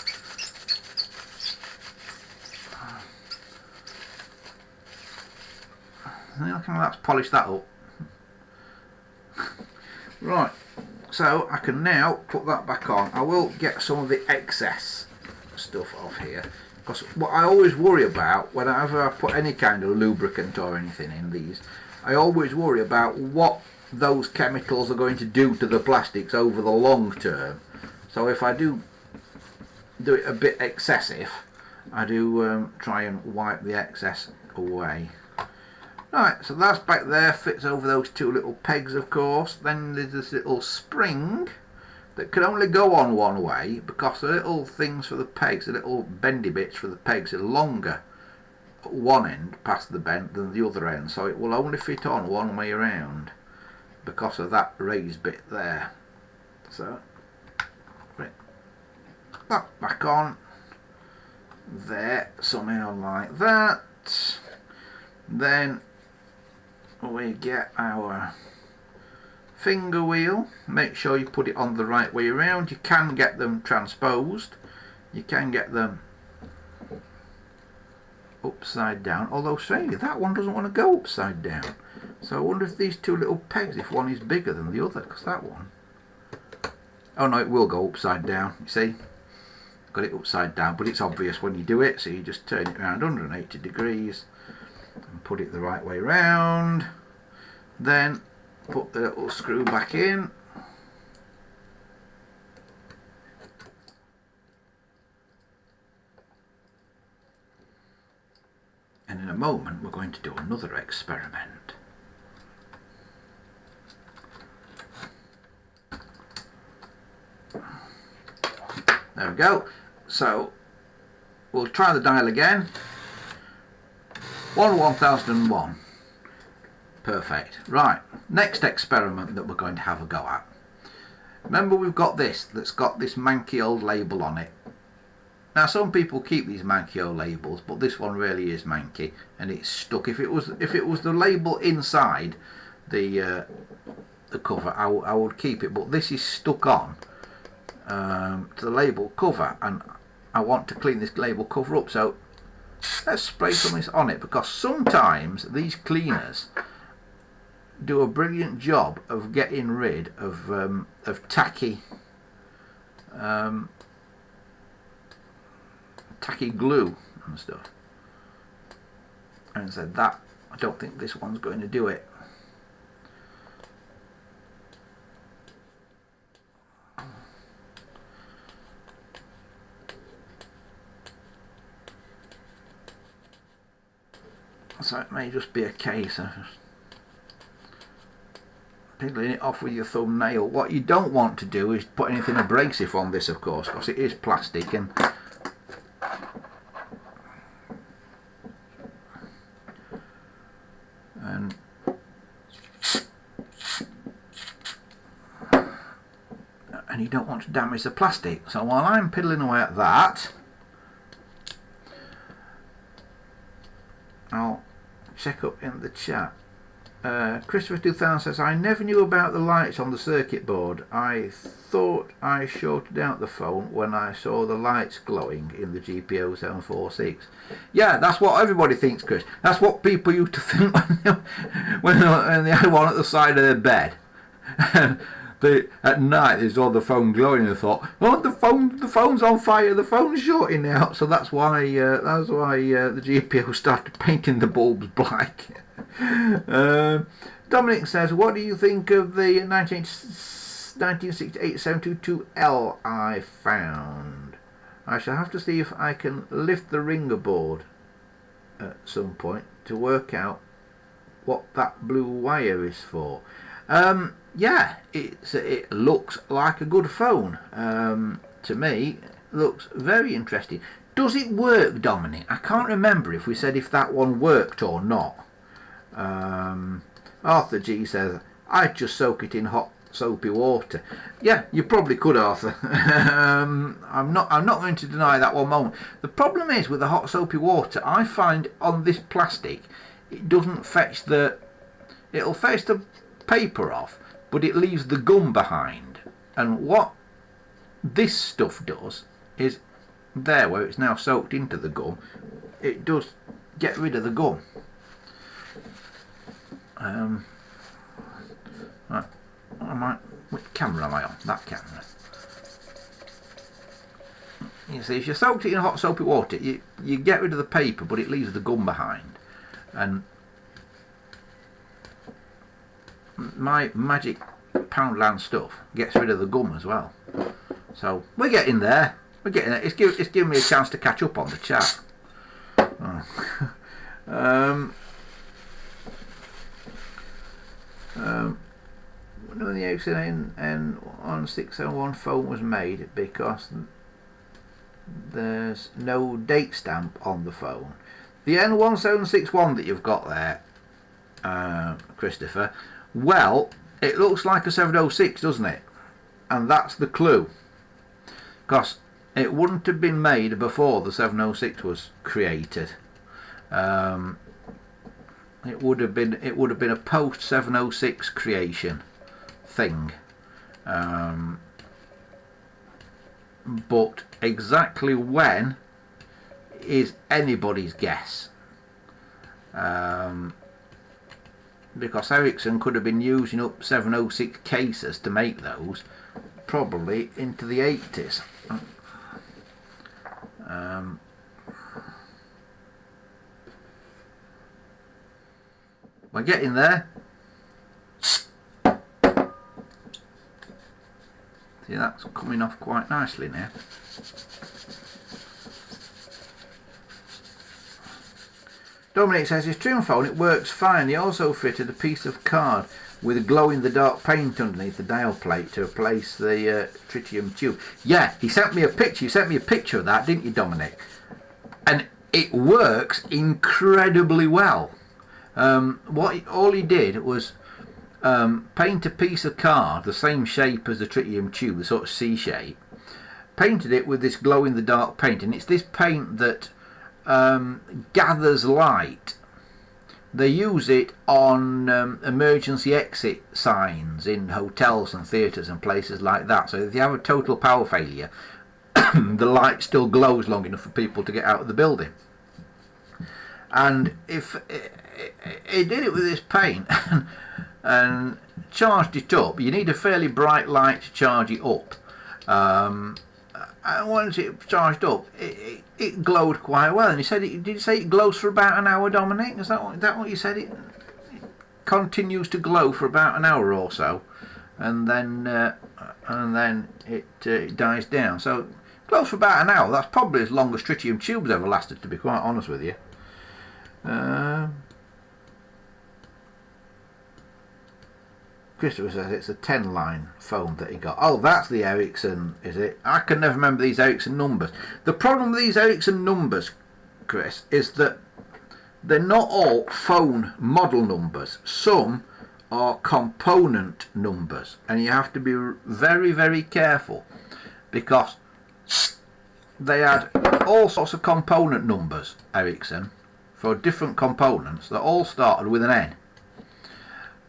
Let's polish that up. Right, so I can now put that back on. I will get some of the excess stuff off here, because what I always worry about whenever I put any kind of lubricant or anything in these, I always worry about what those chemicals are going to do to the plastics over the long term. So if I do it a bit excessive, I do try and wipe the excess away. Right, so that's back there, fits over those 2 little pegs of course. Then there's this little spring that can only go on one way, because the little things for the pegs, the little bendy bits for the pegs, are longer at one end past the bend than the other end, so it will only fit on one way around because of that raised bit there. So put that back on there somehow like that. Then we get our finger wheel. Make sure you put it on the right way around. You can get them transposed, you can get them upside down, although strangely that one doesn't want to go upside down. So I wonder if these 2 little pegs, if one is bigger than the other, because that one, oh no, it will go upside down. You see, got it upside down, but it's obvious when you do it, so you just turn it around 180 degrees and put it the right way round. Then put the little screw back in. And in a moment we're going to do another experiment. There we go. So we'll try the dial again. 1001. Perfect. Right, next experiment that we're going to have a go at. Remember, we've got this that's got this manky old label on it. Now some people keep these manky old labels, but this one really is manky and it's stuck. If it was the label inside the cover, I would keep it, but this is stuck on to the label cover, and I want to clean this label cover up. So let's spray some of this on it, because sometimes these cleaners do a brilliant job of getting rid of tacky glue and stuff. And said that I don't think this one's going to do it. So it may just be a case of peeling it off with your thumbnail. What you don't want to do is put anything abrasive on this, of course, because it is plastic, and you don't want to damage the plastic. So while I'm piddling away at that, I'll check up in the chat. Christopher 2000 says, I never knew about the lights on the circuit board. I thought I shorted out the phone when I saw the lights glowing in the GPO 746. Yeah, that's what everybody thinks, Chris. That's what people used to think when they had one at the side of their bed. At night they saw the phone glowing and thought, oh, the phone's on fire, the phone's shorting out. So that's why the GPO started painting the bulbs black. Dominic says, what do you think of the 1968 722L I found? I shall have to see if I can lift the ringer board at some point to work out what that blue wire is for. Yeah, it looks like a good phone. To me, it looks very interesting. Does it work, Dominic? I can't remember if we said if that one worked or not. Arthur G says, I'd just soak it in hot soapy water. Yeah, you probably could, Arthur. I'm not going to deny that one moment. The problem is with the hot soapy water, I find on this plastic, it doesn't fetch it'll fetch the paper off, but it leaves the gum behind. And what this stuff does is, there where it's now soaked into the gum, it does get rid of the gum. Right, which camera am I on? That camera. You see, if you soaked it in hot soapy water, you get rid of the paper, but it leaves the gum behind. And my magic Poundland stuff gets rid of the gum as well. So we're getting there. It's giving me a chance to catch up on the chat. When the N1601 phone was made, because there's no date stamp on the phone. The N1761 that you've got there, Christopher, well, it looks like a 706, doesn't it? And that's the clue, because it wouldn't have been made before the 706 was created. It would have been a post 706 creation thing, but exactly when is anybody's guess, because Ericsson could have been using up 706 cases to make those probably into the 80s. We're getting there. See, that's coming off quite nicely now. Dominic says his trim phone, it works fine. He also fitted a piece of card with a glow-in-the-dark paint underneath the dial plate to replace the tritium tube. Yeah, he sent me a picture. You sent me a picture of that, didn't you, Dominic? And it works incredibly well. All he did was paint a piece of card the same shape as the tritium tube, the sort of C shape. Painted it with this glow-in-the-dark paint, and it's this paint that gathers light. They use it on emergency exit signs in hotels and theatres and places like that. So if you have a total power failure, the light still glows long enough for people to get out of the building. And if he did it with this paint and charged it up, you need a fairly bright light to charge it up. And once it charged up, it glowed quite well. And he said, did you say it glows for about an hour, Dominic? Is that what you said? It continues to glow for about an hour or so, and then it dies down. So it glows for about an hour. That's probably as long as tritium tubes ever lasted, to be quite honest with you. Christopher says it's a 10-line phone that he got. Oh, that's the Ericsson, is it? I can never remember these Ericsson numbers. The problem with these Ericsson numbers, Chris, is that they're not all phone model numbers. Some are component numbers, and you have to be very, very careful, because they had all sorts of component numbers, Ericsson, for different components that all started with an N.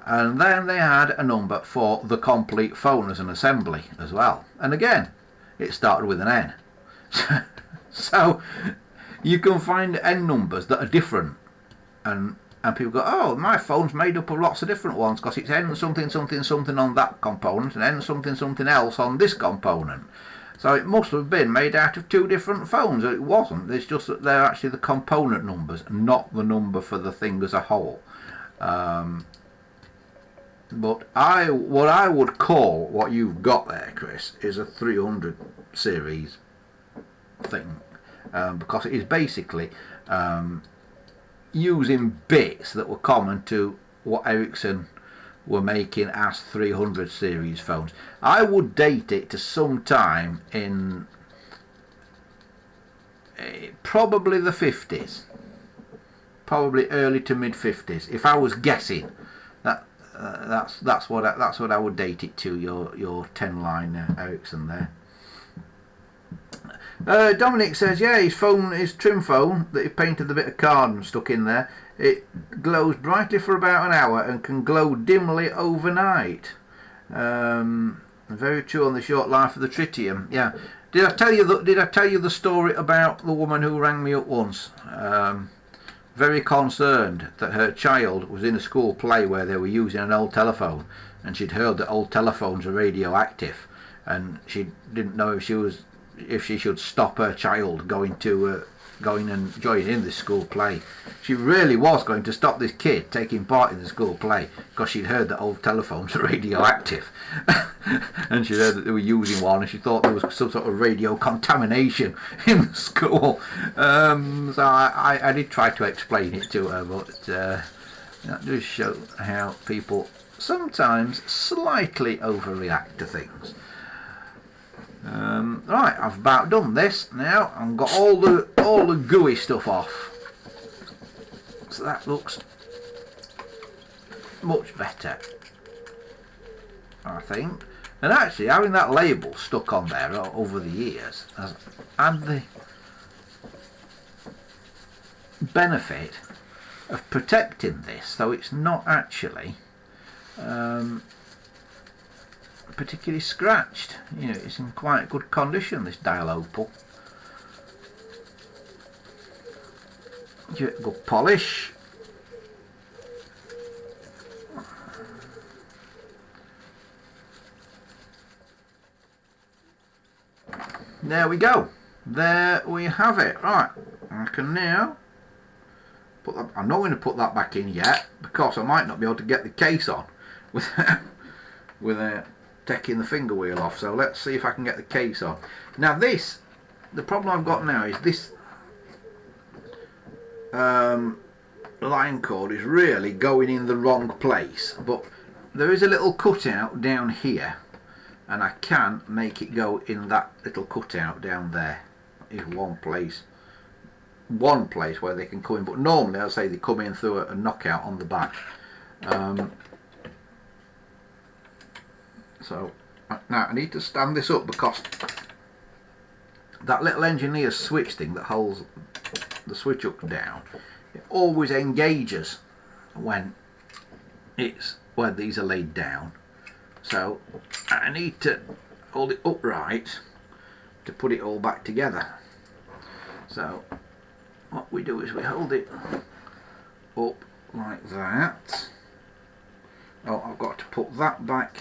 And then they had a number for the complete phone as an assembly as well. And again, it started with an N. So you can find N numbers that are different. And people go, oh, my phone's made up of lots of different ones because it's N something something something on that component and N something something else on this component. So it must have been made out of two different phones. It wasn't. It's just that they're actually the component numbers, not the number for the thing as a whole. But what I would call what you've got there, Chris, is a 300 series thing, because it is basically using bits that were common to what Ericsson were making as 300 series phones. I would date it to some time in probably the 50s, probably early to mid 50s, if I was guessing. That's what I would date it to. Your 10-line Ericsson there. Dominic says, yeah, his trim phone that he painted a bit of card and stuck in there. It glows brightly for about an hour and can glow dimly overnight. Very true on the short life of the tritium. Yeah. Did I tell you the story about the woman who rang me up once? Very concerned that her child was in a school play where they were using an old telephone, and she'd heard that old telephones are radioactive, and she didn't know if she should stop her child going and joining in this school play. She really was going to stop this kid taking part in the school play because she'd heard that old telephones are radioactive. And she heard that they were using one, and she thought there was some sort of radio contamination in the school. So I did try to explain it to her, but that does show how people sometimes slightly overreact to things. Right, I've about done this now. I've got all the gooey stuff off, so that looks much better, I think. And actually, having that label stuck on there over the years has had the benefit of protecting this, so it's not actually particularly scratched. You know, it's in quite good condition, this dial opal. Give it a good polish. There we go. There we have it. Right, I can now I'm not going to put that back in yet, because I might not be able to get the case on without taking the finger wheel off. So let's see if I can get the case on. Now the problem I've got now is this line cord is really going in the wrong place, but there is a little cutout down here, and I can make it go in that little cutout down there. Is one place where they can come in, but normally I'll say they come in through a knockout on the back. So now I need to stand this up, because that little engineer's switch thing that holds the switch hook down, it always engages when these are laid down. So I need to hold it upright to put it all back together. So what we do is we hold it up like that. Oh, I've got to put that back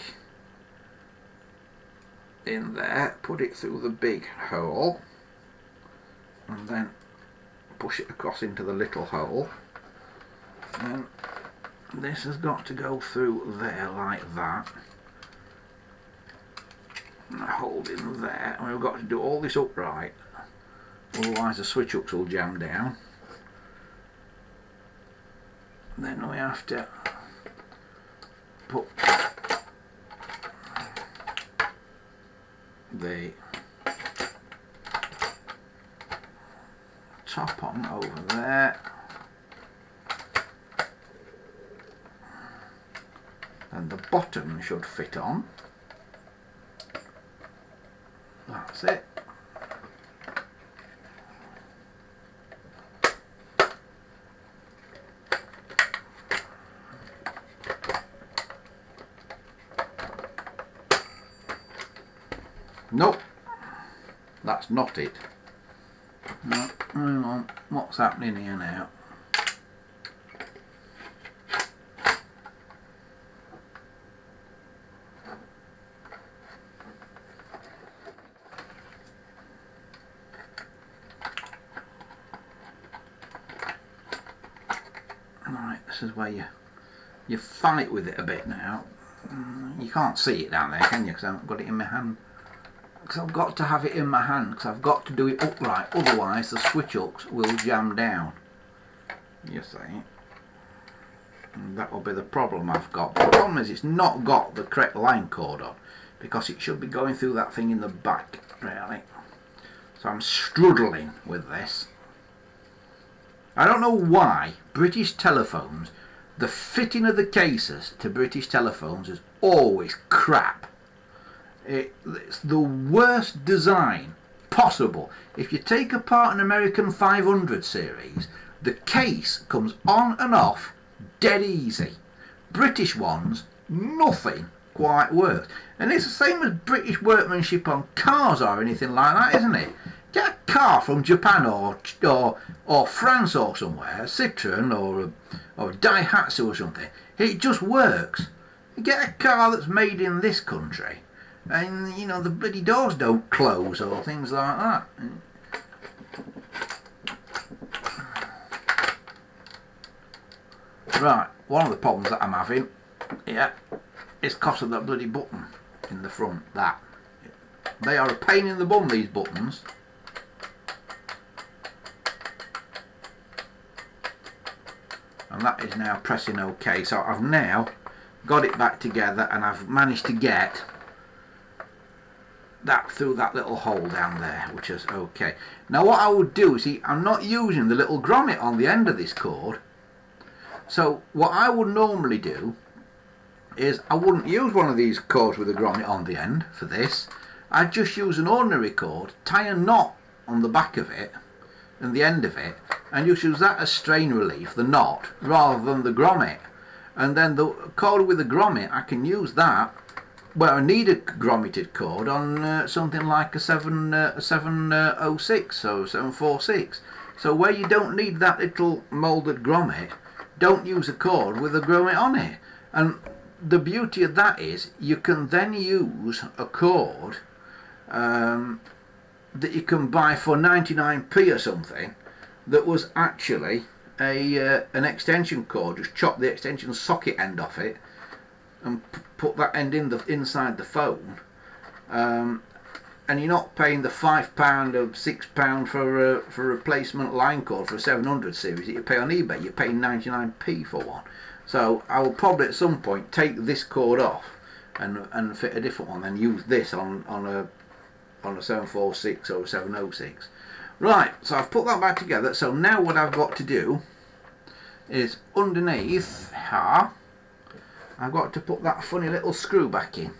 in there, put it through the big hole, and then push it across into the little hole. And this has got to go through there like that, and hold in there, and we've got to do all this upright, otherwise the switch hooks will jam down. And then we have to put the top on over there, and the bottom should fit on. That's it. Nope, that's not it. No, hang on, what's happening here now? Right, this is where you fight with it a bit now. You can't see it down there, can you? Because I haven't got it in my hand. Because I've got to have it in my hand, because I've got to do it upright, otherwise the switch hooks will jam down, you see, and that will be the problem I've got. The problem is it's not got the correct line cord on, because it should be going through that thing in the back, really. So I'm struggling with this. I don't know why British telephones, the fitting of the cases to British telephones is always crap. It's the worst design possible. If you take apart an American 500 series, the case comes on and off dead easy. British ones, nothing quite works. And it's the same as British workmanship on cars or anything like that, isn't it? Get a car from Japan or France or somewhere, Citroen or Daihatsu or something, it just works. You get a car that's made in this country, and you know the bloody doors don't close or things like that. Right, one of the problems that I'm having, yeah, is because of that bloody button in the front. That they are a pain in the bum, these buttons. And that is now pressing OK. So I've now got it back together, and I've managed to get that through that little hole down there, which is okay. Now what I would do, see, I'm not using the little grommet on the end of this cord, so what I would normally do is I wouldn't use one of these cords with a grommet on the end for this. I'd just use an ordinary cord, tie a knot on the back of it and the end of it, and just use that as strain relief, the knot, rather than the grommet. And then the cord with the grommet, I can use that where I need a grommeted cord on something like a 706 or 746. So where you don't need that little moulded grommet, don't use a cord with a grommet on it. And the beauty of that is you can then use a cord that you can buy for 99p or something that was actually an extension cord, just chop the extension socket end off it and put that end inside the phone, and you're not paying the £5 or £6 for a replacement line cord for a 700 series that you pay on eBay. You're paying 99p for one. So I will probably at some point take this cord off and fit a different one, and use this on a 746 or a 706. Right, so I've put that back together. So now what I've got to do is underneath here, I've got to put that funny little screw back in.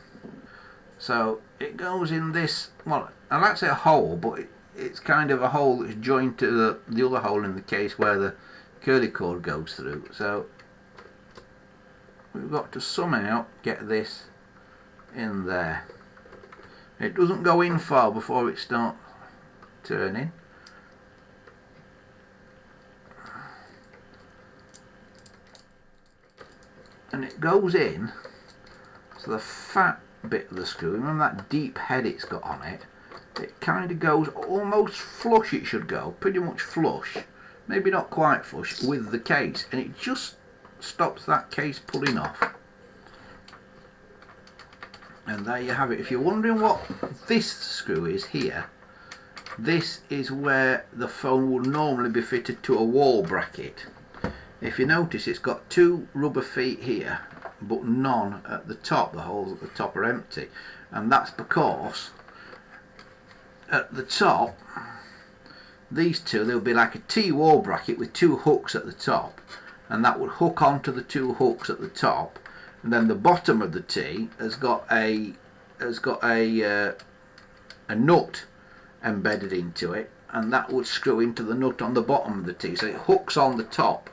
So it goes in this, well, I like to say a hole, but it's kind of a hole that's joined to the other hole in the case where the curly cord goes through. So we've got to somehow get this in there. It doesn't go in far before it starts turning. And it goes in, so the fat bit of the screw, remember that deep head it's got on it, it kind of goes almost flush. It should go pretty much flush, maybe not quite flush, with the case, and it just stops that case pulling off. And there you have it. If you're wondering what this screw is here, this is where the phone would normally be fitted to a wall bracket. If you notice, it's got two rubber feet here but none at the top. The holes at the top are empty, and that's because at the top, these two, there'll be like a T wall bracket with two hooks at the top, and that would hook onto the two hooks at the top, and then the bottom of the T has got a nut embedded into it, and that would screw into the nut on the bottom of the T. So it hooks on the top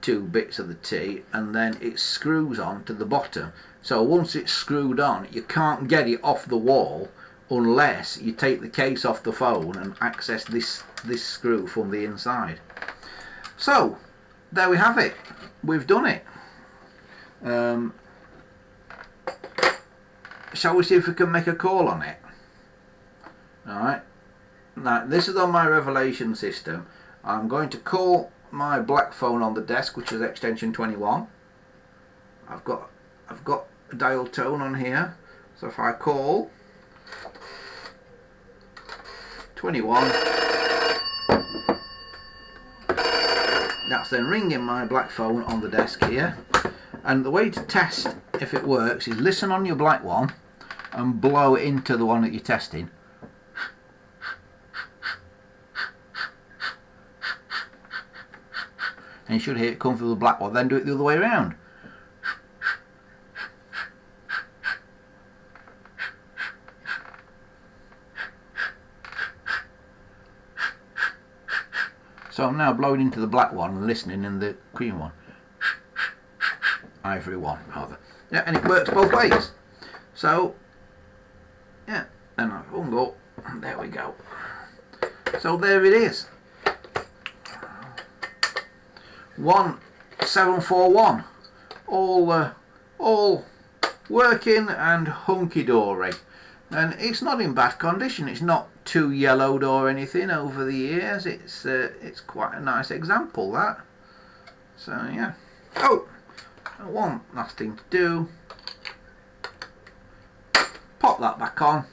two bits of the T, and then it screws on to the bottom. So once it's screwed on, you can't get it off the wall unless you take the case off the phone and access this screw from the inside. So there we have it. We've done it. Shall we see if we can make a call on it? Alright, now this is on my Revelation system. I'm going to call my black phone on the desk, which is extension 21. I've got a dial tone on here, so if I call 21, that's then ringing my black phone on the desk here. And the way to test if it works is listen on your black one and blow it into the one that you're testing. And you should hear it come through the black one. Then do it the other way around. So I'm now blowing into the black one and listening in the cream one. Ivory one, rather. Yeah, and it works both ways. So, yeah, and I've hung up, and there we go. So there it is. 1741. All working and hunky-dory. And it's not in bad condition. It's not too yellowed or anything over the years. It's quite a nice example, that. So yeah. Oh, one last thing to do. Pop that back on,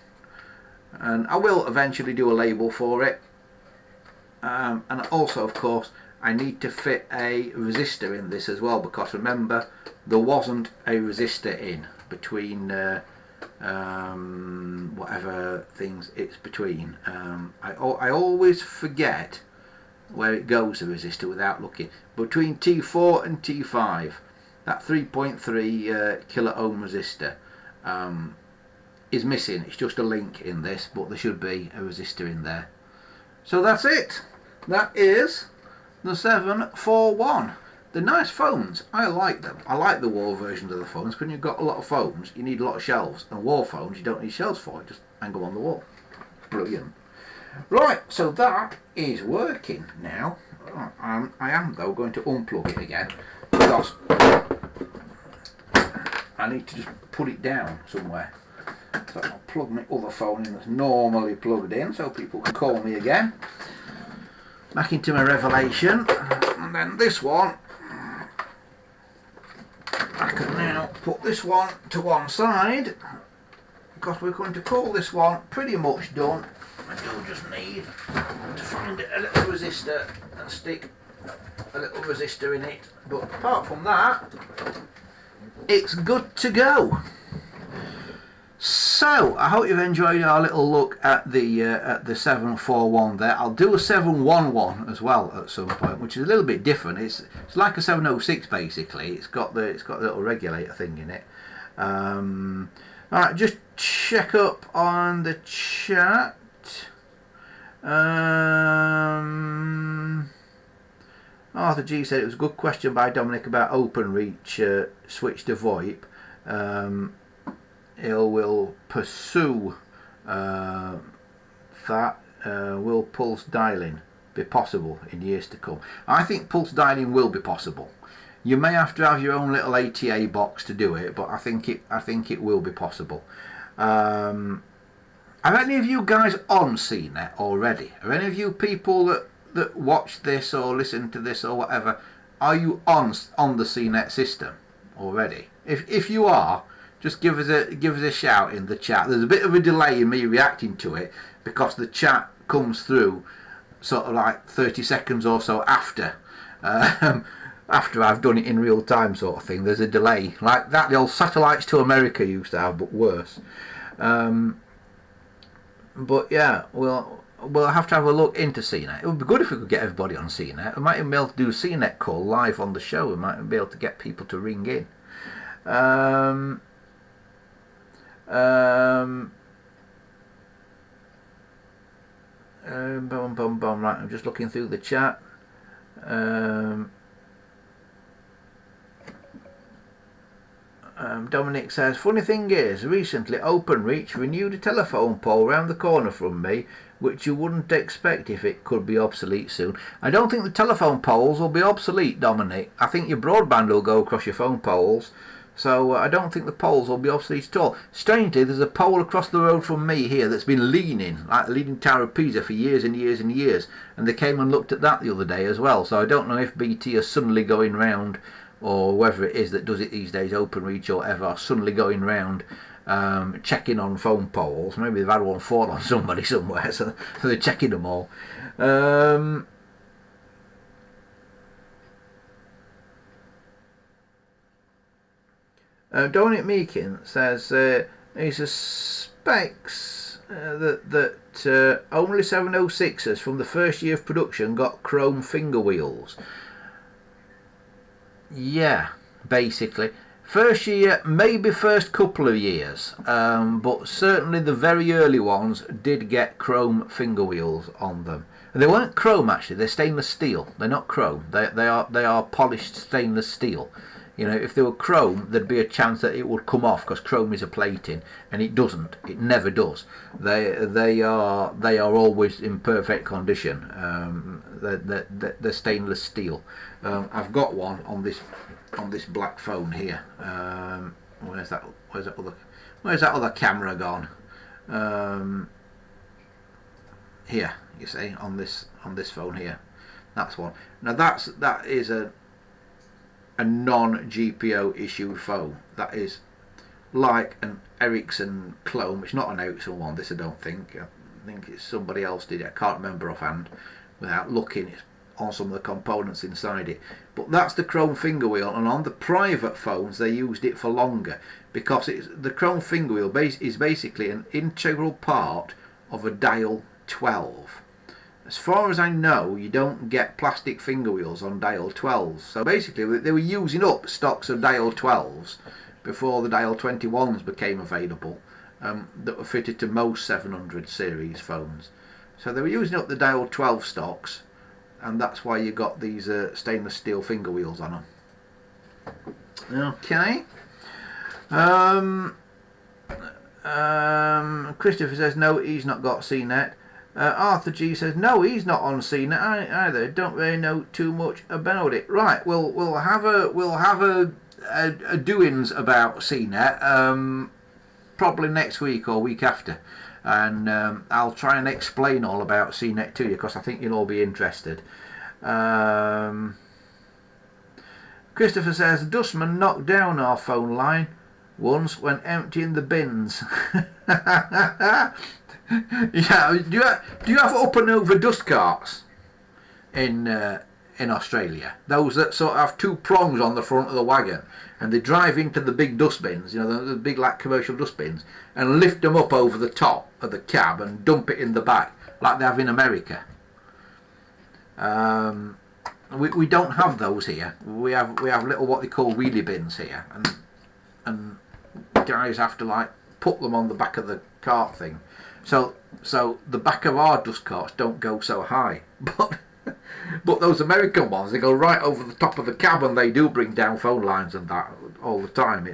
and I will eventually do a label for it. And also, of course, I need to fit a resistor in this as well, because remember, there wasn't a resistor in between whatever things it's between. I always forget where it goes, the resistor, without looking. Between T4 and T5, that 3.3 kilo ohm resistor is missing. It's just a link in this, but there should be a resistor in there. So that's it. That is the 741. They're nice phones. I like them. I like the wall versions of the phones. When you've got a lot of phones, you need a lot of shelves. And wall phones, you don't need shelves for. Just hang them on the wall. Brilliant. Right, so that is working now. I am, though, going to unplug it again, because I need to just put it down somewhere. So I'll plug my other phone in that's normally plugged in, so people can call me again. back into my Revelation, and then this one, I can now put this one to one side, because we're going to call this one pretty much done. I do just need to find a little resistor and stick a little resistor in it, but apart from that, it's good to go. So I hope you've enjoyed our little look at the 741 there. I'll do a 711 as well at some point, which is a little bit different. It's like a 706 basically. It's got the little regulator thing in it. Alright, just check up on the chat. Arthur G said it was a good question by Dominic about OpenReach switch to VoIP. It will pursue that. Will pulse dialing be possible in years to come? I think pulse dialing will be possible. You may have to have your own little ATA box to do it, but I think it will be possible. Are any of you guys on CNET already? Are any of you people that watch this or listen to this or whatever, are you on the CNET system already? If you are, just give us a shout in the chat. There's a bit of a delay in me reacting to it because the chat comes through sort of like 30 seconds or so after I've done it in real time, sort of thing. There's a delay like that the old satellites to America used to have, but worse. But yeah, we'll have to have a look into CNET. It would be good if we could get everybody on CNET. We might even be able to do a CNET call live on the show. We might be able to get people to ring in. Right, I'm just looking through the chat. Dominic says, funny thing is, recently OpenReach renewed a telephone pole round the corner from me, which you wouldn't expect if it could be obsolete soon. I don't think the telephone poles will be obsolete, Dominic. I think your broadband will go across your phone poles. So I don't think the poles will be obsolete at all. Strangely, there's a pole across the road from me here that's been leaning, like the Leaning Tower of Pisa, for years and years and years. And they came and looked at that the other day as well. So I don't know if BT are suddenly going round, or whoever it is that does it these days, OpenReach or whatever, are suddenly going round checking on phone poles. Maybe they've had one fall on somebody somewhere, so they're checking them all. Dominic Meakin says he suspects that only 706s from the first year of production got chrome finger wheels. Yeah, basically. First year, maybe first couple of years, but certainly the very early ones did get chrome finger wheels on them. And they weren't chrome actually; they're stainless steel. They're not chrome. They are polished stainless steel. You know, if they were chrome, there'd be a chance that it would come off because chrome is a plating, and it doesn't. It never does. They are always in perfect condition. They're stainless steel. I've got one on this black phone here. Where's that other camera gone? Here, you see, on this phone here. That's one. Now that is a non-GPO issued phone. That is like an Ericsson clone. It's not an Ericsson one, this I don't think. I think it's somebody else did it. I can't remember offhand without looking on some of the components inside it. But that's the chrome finger wheel, and on the private phones they used it for longer because the chrome finger wheel is basically an integral part of a dial 12. As far as I know, you don't get plastic finger wheels on dial 12s. So basically, they were using up stocks of dial 12s before the dial 21s became available, that were fitted to most 700 series phones. So they were using up the dial 12 stocks, and that's why you got these stainless steel finger wheels on them. Okay. Christopher says no, he's not got CNET. Arthur G says no, he's not on CNET either. Don't really know too much about it. Right, we'll have a doings about CNET probably next week or week after. and I'll try and explain all about CNET to you, because I think you'll all be interested. Christopher says, Dustman knocked down our phone line once when emptying the bins. Yeah, do you have up and over dust carts in Australia? Those that sort of have two prongs on the front of the wagon, and they drive into the big dustbins, you know, the big like commercial dustbins, and lift them up over the top of the cab and dump it in the back like they have in America. We don't have those here. We have little what they call wheelie bins here, and guys have to like put them on the back of the cart thing. So the back of our dust carts don't go so high, but those American ones, they go right over the top of the cab, and they do bring down phone lines and that all the time.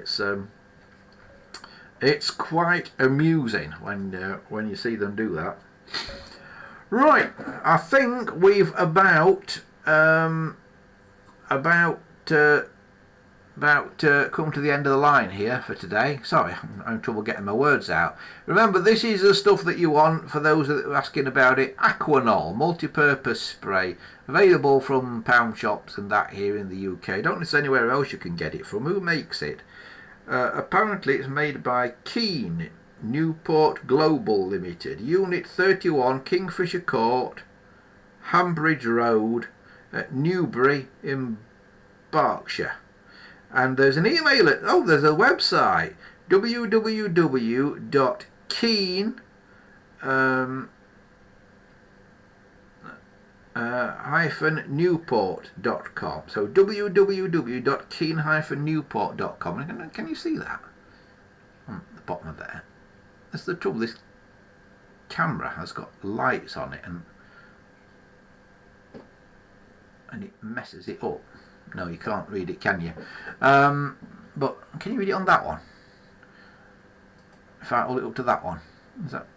It's quite amusing when you see them do that. Right, I think we've about come to the end of the line here for today. Sorry, I'm having trouble getting my words out. Remember, this is the stuff that you want. For those that are asking about it, Aquanol multi-purpose spray, available from pound shops and that here in the UK. Don't know if there's anywhere else you can get it from. Who makes it? Apparently it's made by Keen Newport Global Limited, Unit 31, Kingfisher Court, Hambridge Road, at Newbury in Berkshire. And there's an email, there's a website, www.keen-newport.com. So www.keen-newport.com. Can you see that on the bottom of there? That's the trouble. This camera has got lights on it, and it messes it up. No, you can't read it, can you? But can you read it on that one? If I hold it up to that one, is that?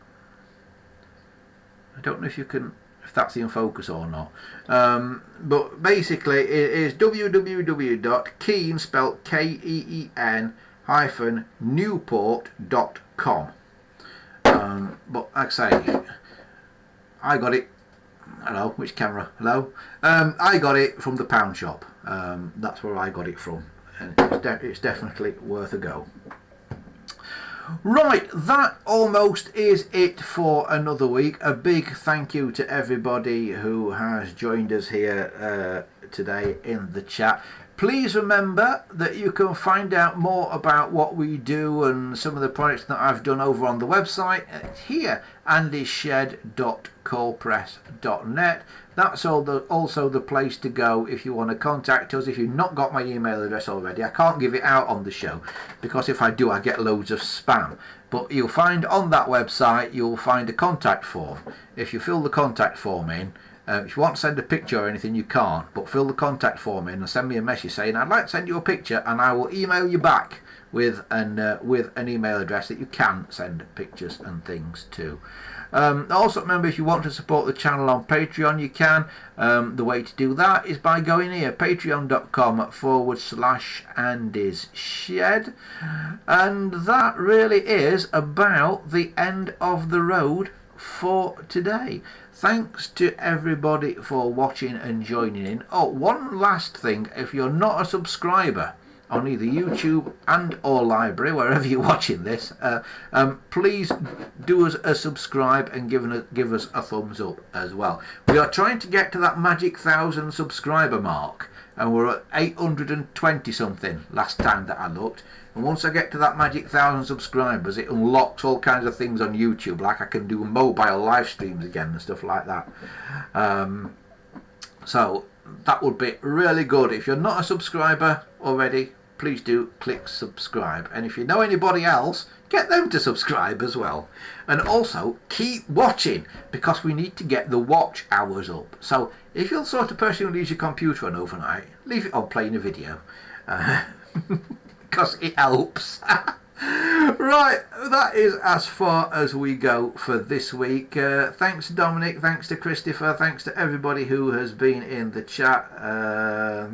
I don't know if you can, if that's in focus or not. But basically, it is www.keen, spelled KEEN-newport.com. But like I say, I got it. Hello, which camera? Hello. I got it from the pound shop. That's where I got it from, and it's definitely worth a go. Right, that almost is it for another week. A big thank you to everybody who has joined us here today in the chat. Please remember that you can find out more about what we do and some of the projects that I've done over on the website here, andyshed.colepress.net. That's also the place to go if you want to contact us. If you've not got my email address already, I can't give it out on the show, because if I do, I get loads of spam. But you'll find on that website, you'll find a contact form. If you fill the contact form in, if you want to send a picture or anything, you can't, but fill the contact form in and send me a message saying, I'd like to send you a picture, and I will email you back with an email address that you can send pictures and things to. Also remember, if you want to support the channel on Patreon, you can. The way to do that is by going here, patreon.com/AndysShed. And that really is about the end of the road for today. Thanks to everybody for watching and joining in. Oh, one last thing, if you're not a subscriber on either YouTube and or Library, wherever you're watching this, please do us a subscribe and give us a thumbs up as well. We are trying to get to that magic 1,000 subscriber mark, and we're at 820 something last time that I looked. And once I get to that magic 1,000 subscribers, it unlocks all kinds of things on YouTube, like I can do mobile live streams again and stuff like that. So that would be really good. If you're not a subscriber already, please do click subscribe. And if you know anybody else, get them to subscribe as well. And also keep watching, because we need to get the watch hours up. So if you're the sort of person who leaves your computer on overnight, leave it on playing a video. Because it helps. Right, that is as far as we go for this week. Thanks to Dominic, thanks to Christopher, thanks to everybody who has been in the chat.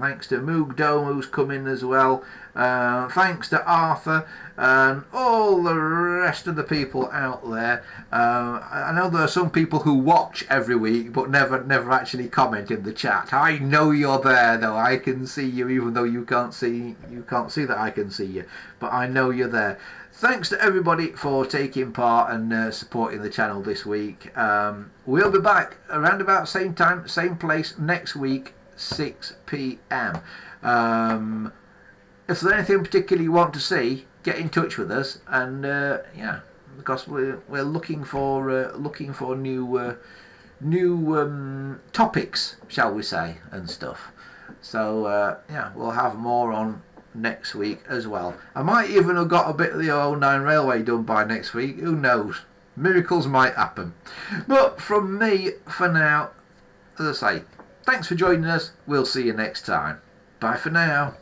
Thanks to Moog Dome, who's come in as well. Thanks to Arthur and all the rest of the people out there. I know there are some people who watch every week but never actually comment in the chat. I know you're there though. I can see you, even though you can't see that I can see you, but I know you're there. Thanks to everybody for taking part and supporting the channel this week. We'll be back around about same time, same place next week, 6 p.m. If there's anything particularly you want to see, get in touch with us, and yeah, because we're looking for new topics, shall we say, and stuff. So yeah, we'll have more on next week as well. I might even have got a bit of the 09 Railway done by next week. Who knows? Miracles might happen. But from me for now, as I say, thanks for joining us. We'll see you next time. Bye for now.